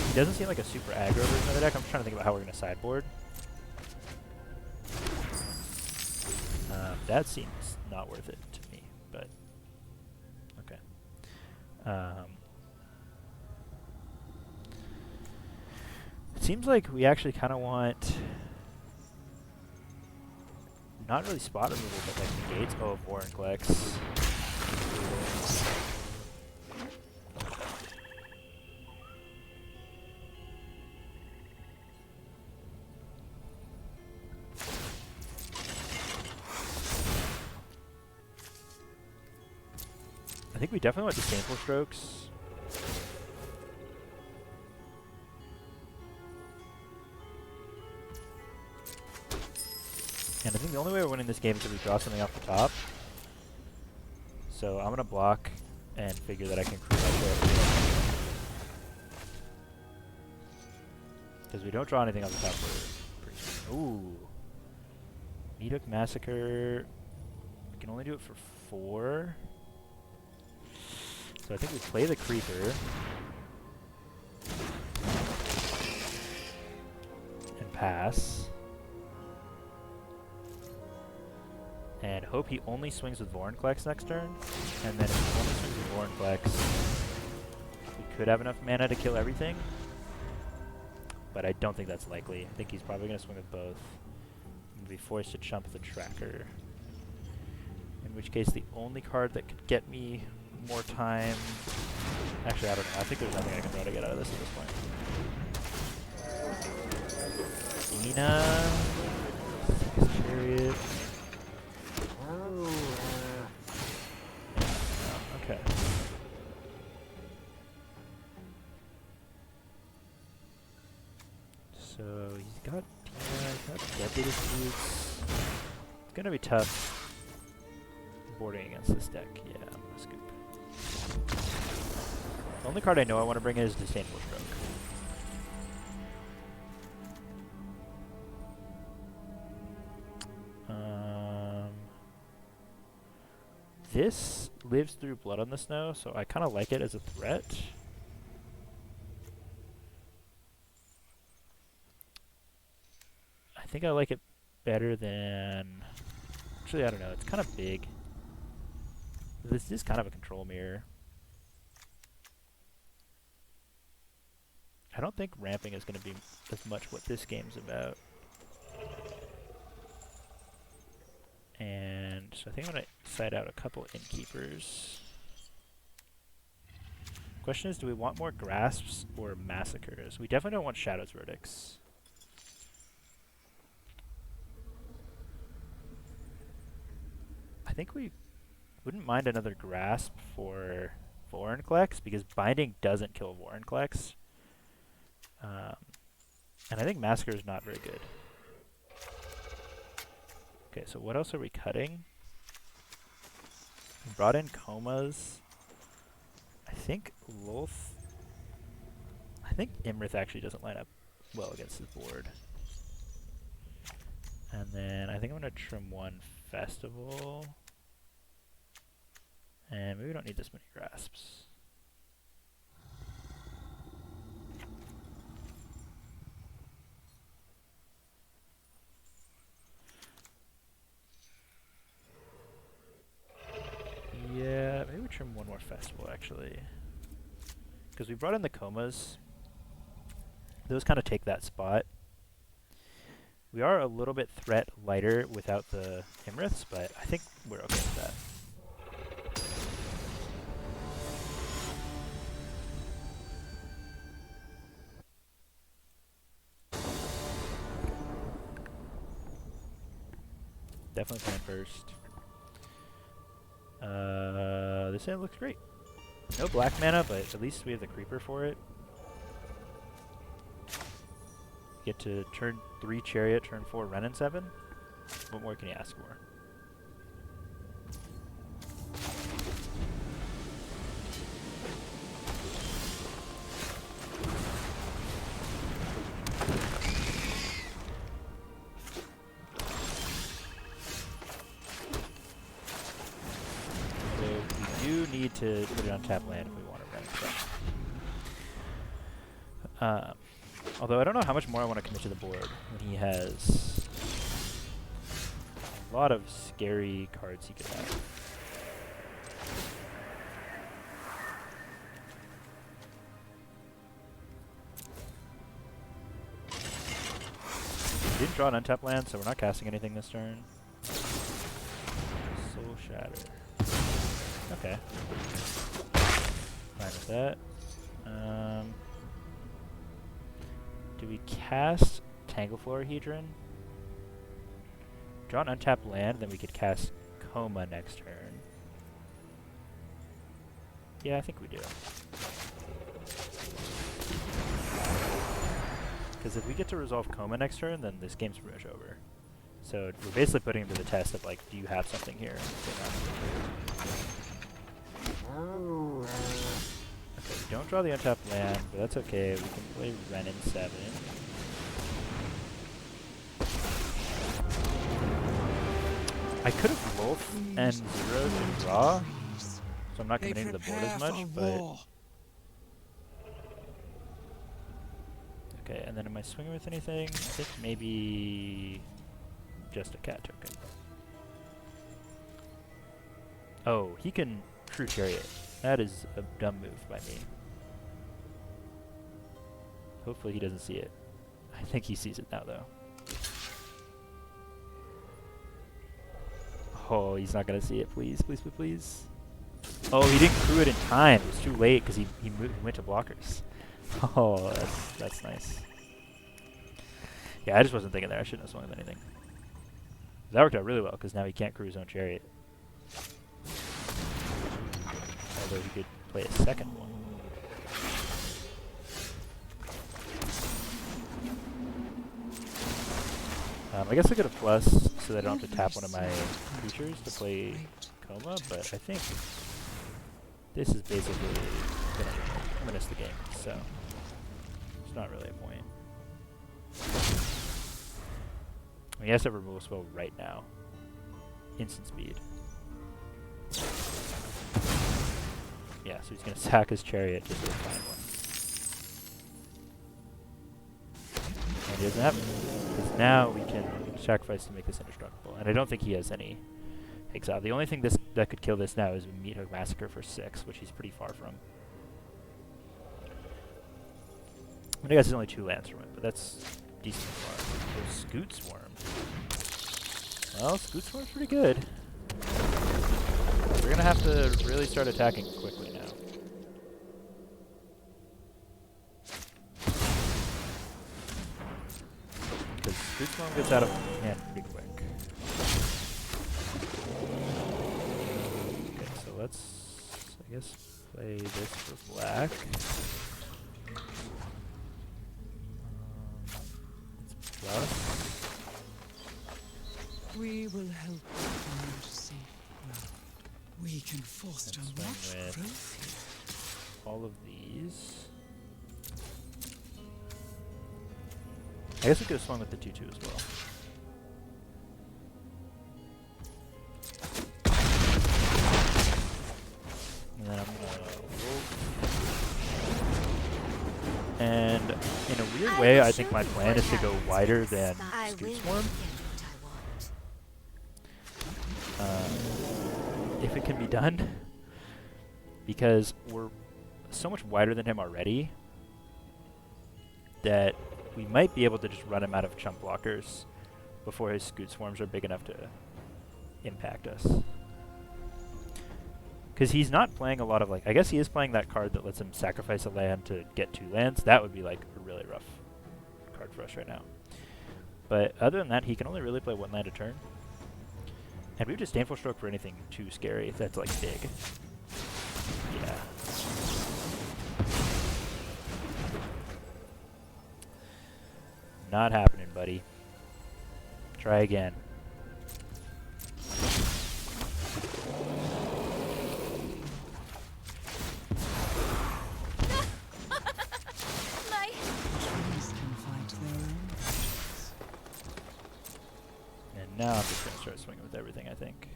he doesn't seem like a super aggro version of the deck. I'm trying to think about how we're going to sideboard. That seems not worth it to me, but okay. It seems like we actually kind of want not really spot removal, but like negates. Oh, Vorinclex. I think we definitely want Disdainful Strokes. And I think the only way we're winning this game is if we draw something off the top. So I'm going to block and figure that I can crew my chariot. Because we don't draw anything off the top. Ooh. Mythic Massacre. We can only do it for 4. So I think we play the creeper. And pass. And hope he only swings with Vorinclex next turn. And then if he only swings with Vorinclex, we could have enough mana to kill everything. But I don't think that's likely. I think he's probably going to swing with both. I'm going to be forced to chump the tracker. In which case, the only card that could get me more time... Actually, I don't know. I think there's nothing I can try to get out of this at this point. Ina... Chariot... Okay. It's gonna be tough boarding against this deck. Yeah, I'm gonna scoop. The only card I know I want to bring in is Disdainful Stroke. This lives through Blood on the Snow, so I kind of like it as a threat. I think I like it better than... Actually, I don't know. It's kind of big. This is kind of a control mirror. I don't think ramping is going to be as much what this game's about. And so I think I'm going to side out a couple innkeepers. Question is, do we want more grasps or massacres? We definitely don't want Shadow's Verdicts. I think we wouldn't mind another grasp for Vorinclex, because binding doesn't kill Vorinclex. And I think Massacre is not very good. Okay, so what else are we cutting? We brought in Comas. I think Lolth... I think Imrith actually doesn't line up well against his board. And then I think I'm going to trim one Festival. And maybe we don't need this many grasps. Yeah, maybe we trim one more Festival actually. Because we brought in the Comas. Those kind of take that spot. We are a little bit threat lighter without the Imriths, but I think we're okay with that. Definitely playing first. This hand looks great. No black mana, but at least we have the creeper for it. Get to turn 3 Chariot, turn 4 Ren and 7. What more can you ask for? Need to put it on tap land if we want to run it. Although I don't know how much more I want to commit to the board when he has a lot of scary cards he could have. We didn't draw an untap land, so we're not casting anything this turn. Soul Shatter. Okay. Fine with that. Do we cast Tangleflorahedron? Draw an untapped land, then we could cast Coma next turn. Yeah, I think we do. Because if we get to resolve Coma next turn, then this game's pretty much over. So we're basically putting him to the test of, like, do you have something here? Okay, we don't draw the untapped land, but that's okay. We can play Ren in 7. I could have both and 0 to draw, so I'm not committing to the board as much, but... Okay, and then am I swinging with anything? I think maybe just a cat token. Oh, he can True Chariot. That is a dumb move by me. Hopefully he doesn't see it. I think he sees it now, though. Oh, he's not gonna see it. Please, please, please, please. Oh, he didn't crew it in time. It was too late because he went to blockers. Oh, that's nice. Yeah, I just wasn't thinking there. I shouldn't have swung with anything. That worked out really well because now he can't crew his own chariot. Although he could play a second one. I guess I could have plus so that I don't have to tap one of my creatures to play Coma, but I think this is basically gonna win us the game, so it's not really a point. He has to have removal spell right now. Instant speed. Yeah, so he's gonna sack his chariot just to find one. And he doesn't have it. Because now we can sacrifice to make this indestructible. And I don't think he has any exile. The only thing that could kill this now is Mythic Massacre for 6, which he's pretty far from. I guess there's only 2 lands from it, but that's decent far. So Scoot Swarm. Well, Scoot Swarm's pretty good. We're gonna have to really start attacking quickly now. Because Scoot Swarm gets out of hand pretty quick. Okay, so let's, I guess, play this for black. It's plus. We will help you find safe ground. We can foster Let's much swing with growth all of these. I guess we could have swung with the 2/2 as well. And then I'm gonna wolf. And in a weird way, I think my plan is to go wider than Scoot Swarm. If it can be done, because we're so much wider than him already that we might be able to just run him out of chump blockers before his Scoot Swarms are big enough to impact us. Because he's not playing a lot of, like, I guess he is playing that card that lets him sacrifice a land to get 2 lands. That would be like a really rough card for us right now. But other than that, he can only really play 1 land a turn. And we would just Disdainful Stroke for anything too scary if that's like big. Yeah. Not happening, buddy. Try again. trees can fight their own battles. And now I'm just going to start swinging with everything, I think.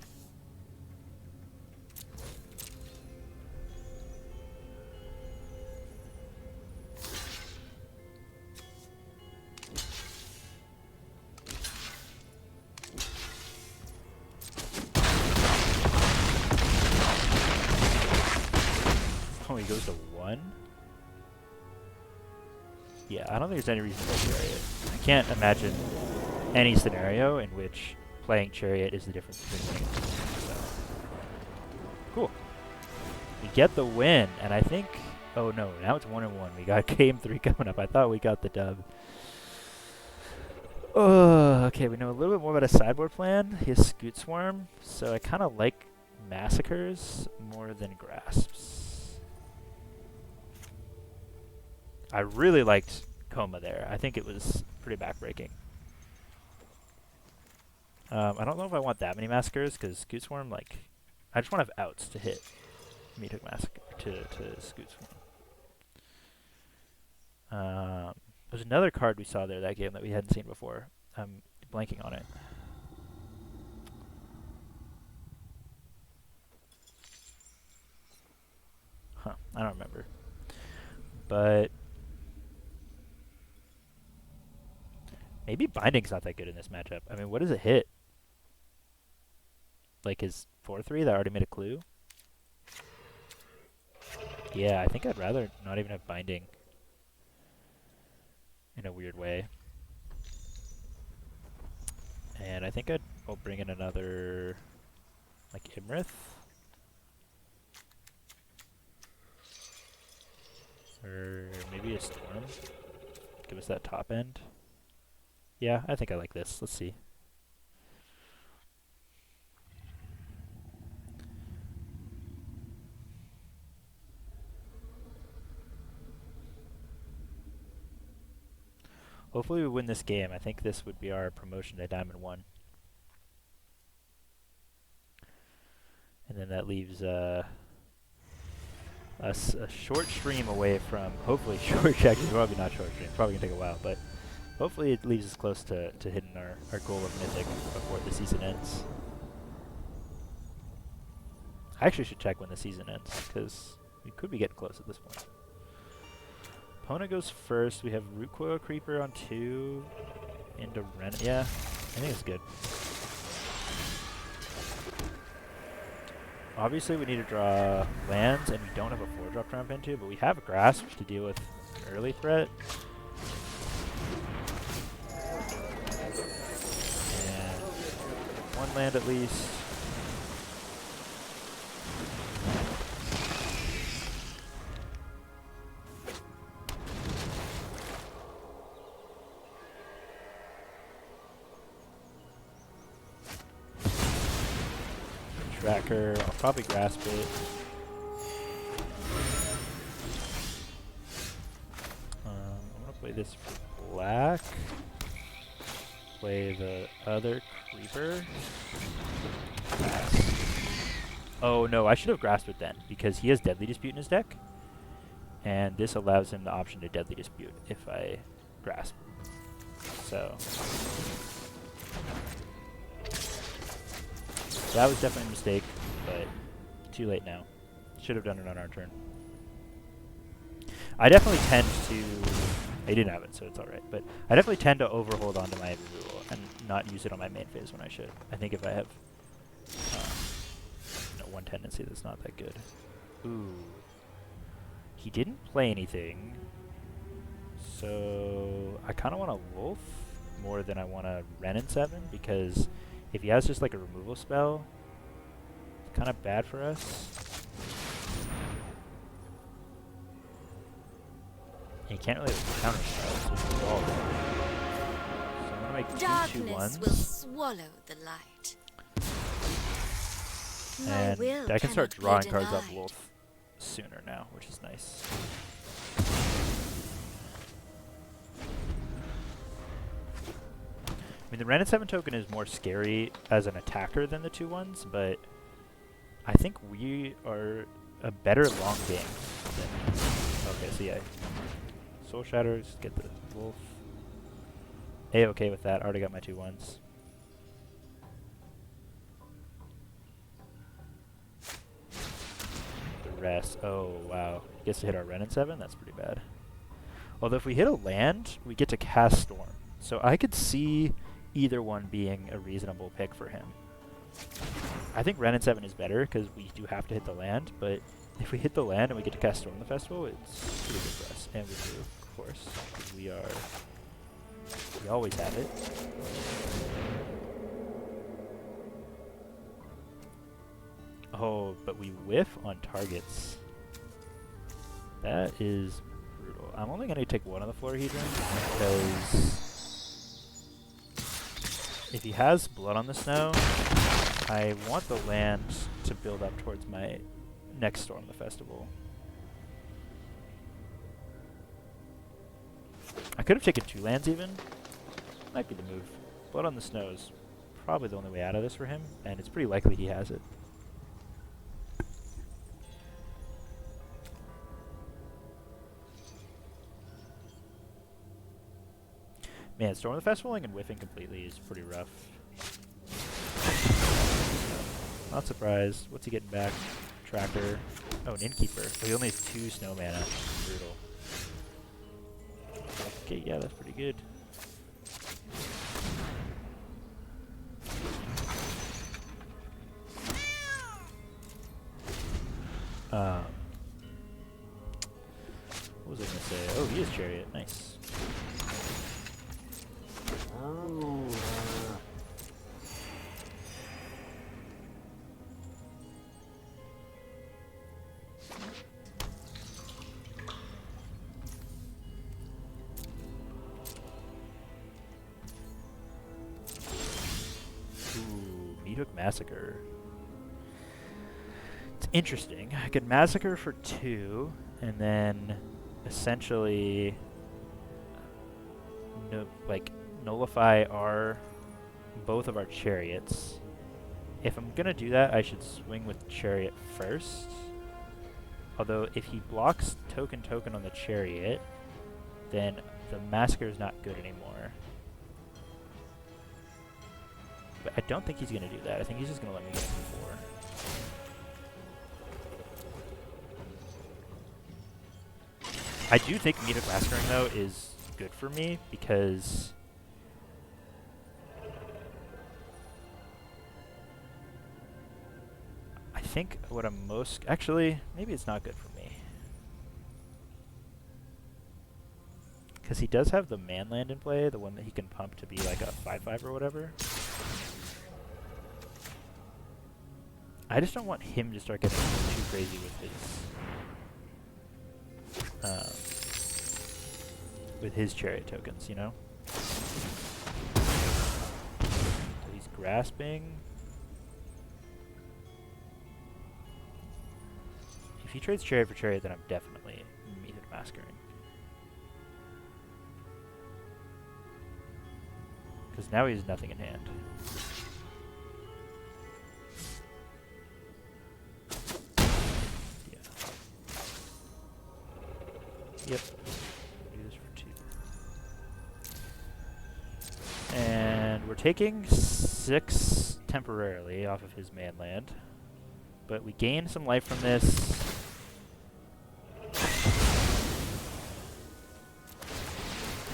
Oh, he goes to 1? Yeah, I don't think there's any reason to play Chariot. I can't imagine any scenario in which playing Chariot is the difference between winning and losing. So. Cool. We get the win, and I think... Oh no, now it's 1-1. We got game 3 coming up. I thought we got the dub. Oh, okay, we know a little bit more about his sideboard plan, his Scoot Swarm, so I kind of like Massacres more than Grasps. I really liked Coma there. I think it was pretty backbreaking. I don't know if I want that many Massacres, because Scoot Swarm, like... I just want to have outs to hit Mythic Massacre, to Scoot Swarm. There's another card we saw there that game that we hadn't seen before. I'm blanking on it. Huh, I don't remember. But... maybe Binding's not that good in this matchup. I mean, what does it hit? Like his 4/3 that already made a clue? Yeah, I think I'd rather not even have Binding. In a weird way. And I think I'll bring in another... like Imrith? Or maybe a Storm? Give us that top end. Yeah, I think I like this. Let's see. Hopefully we win this game. I think this would be our promotion to Diamond 1. And then that leaves us a short stream away from hopefully short checking. Probably not short stream. Probably gonna take a while, but hopefully it leaves us close to hitting our goal of Mythic before the season ends. I actually should check when the season ends, because we could be getting close at this point. Opponent goes first. We have Root Coil Creeper on 2. Into Ren. Yeah, I think it's good. Obviously, we need to draw lands, and we don't have a 4-drop to ramp into, but we have a Grasp to deal with an early threat. And one land at least. Tracker, I'll probably grasp it. I'm gonna play this for black. Play the other creeper. Grasp. Oh no, I should have grasped it then, because he has Deadly Dispute in his deck. And this allows him the option to Deadly Dispute if I grasp. So that was definitely a mistake, but too late now. Should have done it on our turn. I definitely tend to... I didn't have it, so it's alright. But I definitely tend to overhold onto my removal and not use it on my main phase when I should. I think if I have one tendency that's not that good. Ooh. He didn't play anything. So I kind of want a Wolf more than I want a Ren in 7, because if he has just like a removal spell, it's kind of bad for us. And he can't really counter spells, which is all. So I'm gonna make Darkness 2/1s. will swallow the light. And will I can start cannot drawing be cards off denied. Wolf sooner now, which is nice. I mean, the Ren at 7 token is more scary as an attacker than the 2/1s, but I think we are a better long game than... Okay, so yeah. Soul Shatters, get the Wolf. A-okay with that, already got my 2/1s. The rest, oh wow. Gets to hit our Ren at 7, that's pretty bad. Although if we hit a land, we get to cast Storm. So I could see either one being a reasonable pick for him. I think Ren and 7 is better because we do have to hit the land, but if we hit the land and we get to cast Storm the Festival, it's pretty good for us. And we do, of course, because we always have it. Oh, but we whiff on targets. That is brutal. I'm only going to take one of the Florahedrons because if he has Blood on the Snow, I want the land to build up towards my next Storm the Festival. I could have taken 2 lands even. Might be the move. Blood on the Snow is probably the only way out of this for him, and it's pretty likely he has it. Man, Storm of the Festivaling and whiffing completely is pretty rough. Not surprised. What's he getting back? Tracker. Oh, an Innkeeper. Oh, he only has 2 snow mana. Brutal. Okay, yeah, that's pretty good. What was I going to say? Oh, he is Chariot. Nice. Ooh, Mythic Massacre. It's interesting. I could Massacre for 2, and then essentially nullify both of our chariots, If I'm gonna do that, I should swing with Chariot first. Although if he blocks token on the Chariot, then the Massacre is not good anymore. But I don't think he's gonna do that. I think he's just gonna let me get before. I do think Mythic Massacring though is good for me because I think what I'm most actually maybe it's not good for me because he does have the man land in play, the one that he can pump to be like a 5/5 or whatever. I just don't want him to start getting too crazy with his Chariot tokens, you know? So he's grasping. If he trades Chariot for Chariot, then I'm definitely Mythic Massacring. Because now he has nothing in hand. Yep. Do this for 2. And we're taking 6 temporarily off of his man land. But we gain some life from this.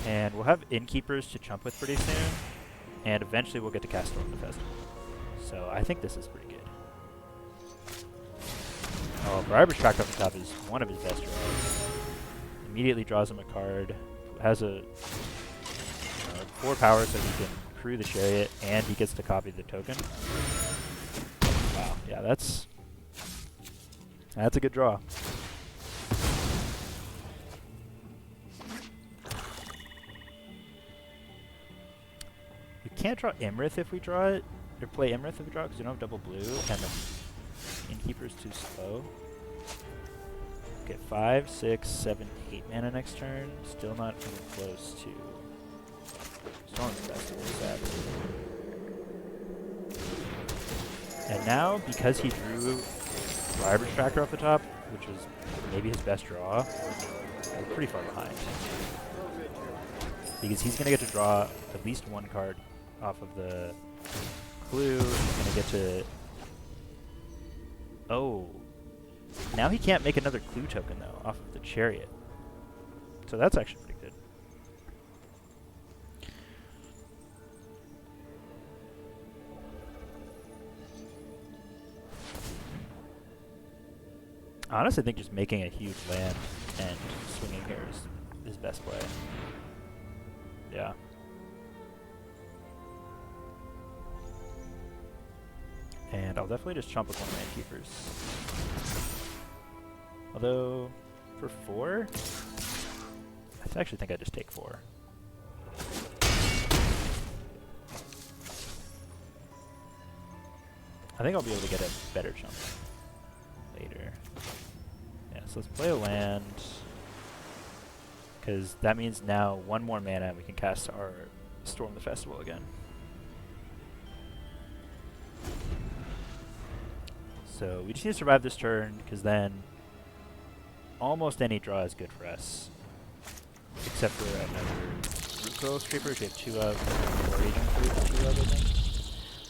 And we'll have Innkeepers to chump with pretty soon. And eventually we'll get to cast Storm the Festival. So I think this is pretty good. Oh, Briber's Track off the top is one of his best draws. Immediately draws him a card, has a 4 power so he can crew the Chariot, and he gets to copy the token. Wow, yeah, that's a good draw. We can't draw Imrith if we draw it, or play Imrith if we draw it, because we don't have double blue, and the Innkeeper's too slow. Okay, 5, 6, 7, 8 mana next turn. Still not even close to Storm Festival, sadly. And now, because he drew Briber's Tracker off the top, which was maybe his best draw, we're pretty far behind. Because he's going to get to draw at least 1 card off of the Clue. He's going to get to... Oh. Now he can't make another Clue token, though, off of the Chariot. So that's actually pretty good. I honestly think just making a huge land and swinging here is best play. Yeah. And I'll definitely just chump with one of my Innkeepers. Although, for 4, I actually think I just take 4. I think I'll be able to get a better chump later. Yeah, so let's play a land, because that means now 1 more mana and we can cast our Storm the Festival again. So we just need to survive this turn, because then almost any draw is good for us. Except for another Root Coil Scraper, which we have 2 of, or Agent Fruit, 2 of, I think.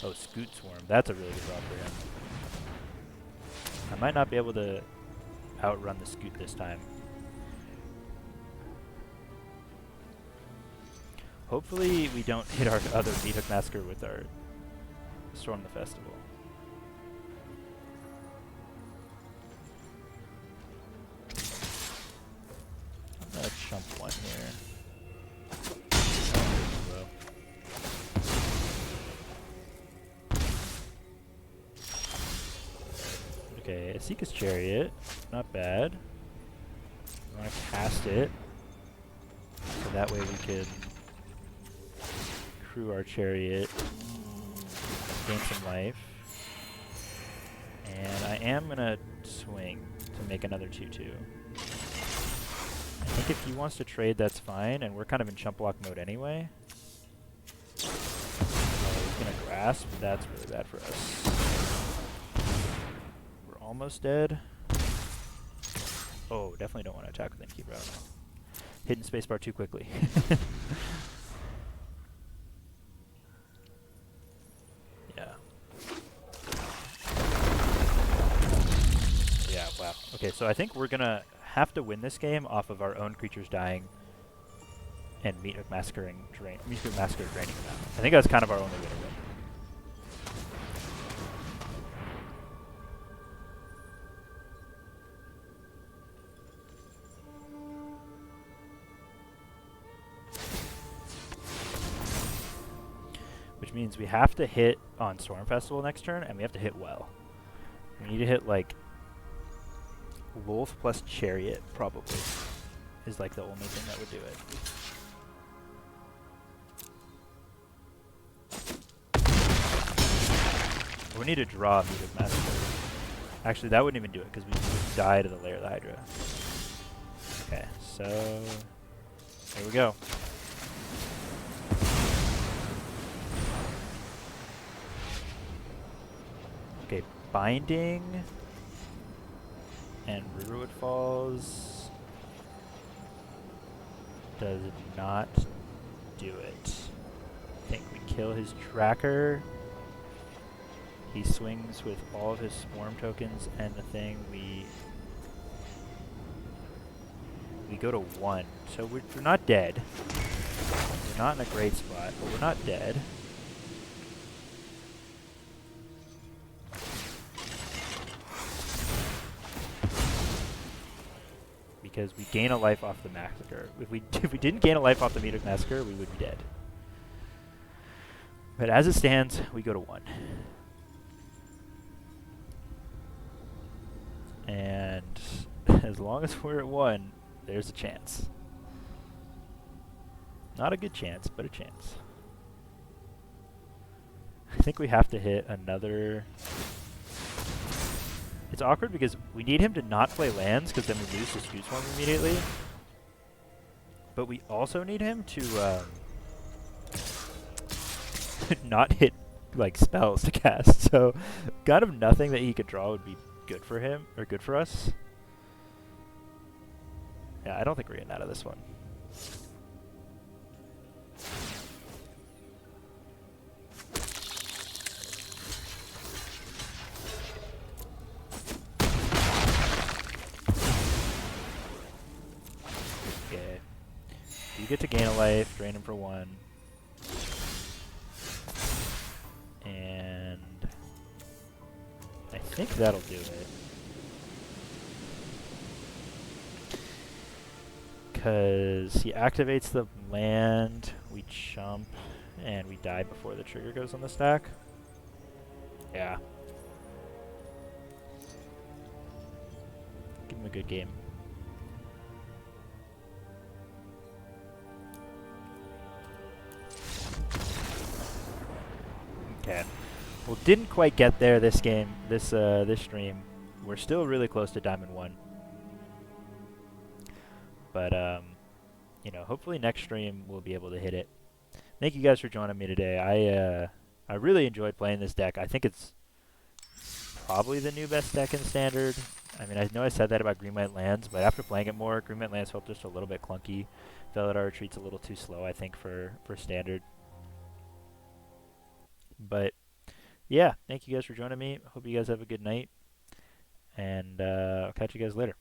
Oh, Scoot Swarm, that's a really good draw for him. I might not be able to outrun the Scoot this time. Hopefully we don't hit our other Mythic Massacre with our Storm the Festival. I'm gonna chump 1 here. Okay, Asika's Chariot, not bad. We want to cast it, so that way we can crew our Chariot, gain some life. And I am going to swing to make another 2/2. I think if he wants to trade, that's fine, and we're kind of in chump block mode anyway. Oh, he's going to grasp, that's really bad for us. almost dead. Oh, definitely don't want to attack with Innkeeper. I don't know. Hitting spacebar too quickly. Yeah. Yeah, wow. Okay, so I think we're gonna have to win this game off of our own creatures dying and Mythic Massacre draining them out. I think that's kind of our only way to win. Which means we have to hit on Storm Festival next turn, and we have to hit well. We need to hit like Wolf plus Chariot, probably, is like the only thing that would do it. We need to draw Mythic Massacre. Actually, that wouldn't even do it because we would die to the Lair of the Hydra. Okay, so here we go. Okay, Binding and Riverwood Falls does not do it. I think we kill his tracker. He swings with all of his swarm tokens and the thing. We go to 1. So we're not dead. We're not in a great spot, but we're not dead. Because we gain a life off the Massacre. If we didn't gain a life off the Mythic Massacre, we would be dead. But as it stands, we go to 1. And as long as we're at 1, there's a chance. Not a good chance, but a chance. I think we have to hit another... It's awkward because we need him to not play lands because then we lose the Speed Swarm immediately. But we also need him to not hit like spells to cast. So kind of nothing that he could draw would be good for him, or good for us. Yeah, I don't think we're getting out of this one. Okay. You get to gain a life, drain him for 1. And I think that'll do it. Because he activates the land, we jump, and we die before the trigger goes on the stack. Yeah. Give him a good game. Okay. Well, didn't quite get there this game, this stream. We're still really close to Diamond 1. But, you know, hopefully next stream we'll be able to hit it. Thank you guys for joining me today. I really enjoyed playing this deck. I think it's probably the new best deck in Standard. I mean, I know I said that about Green White Lands, but after playing it more, Green White Lands felt just a little bit clunky. Felt that our retreat's a little too slow, I think, for Standard. But, yeah, thank you guys for joining me. Hope you guys have a good night. And I'll catch you guys later.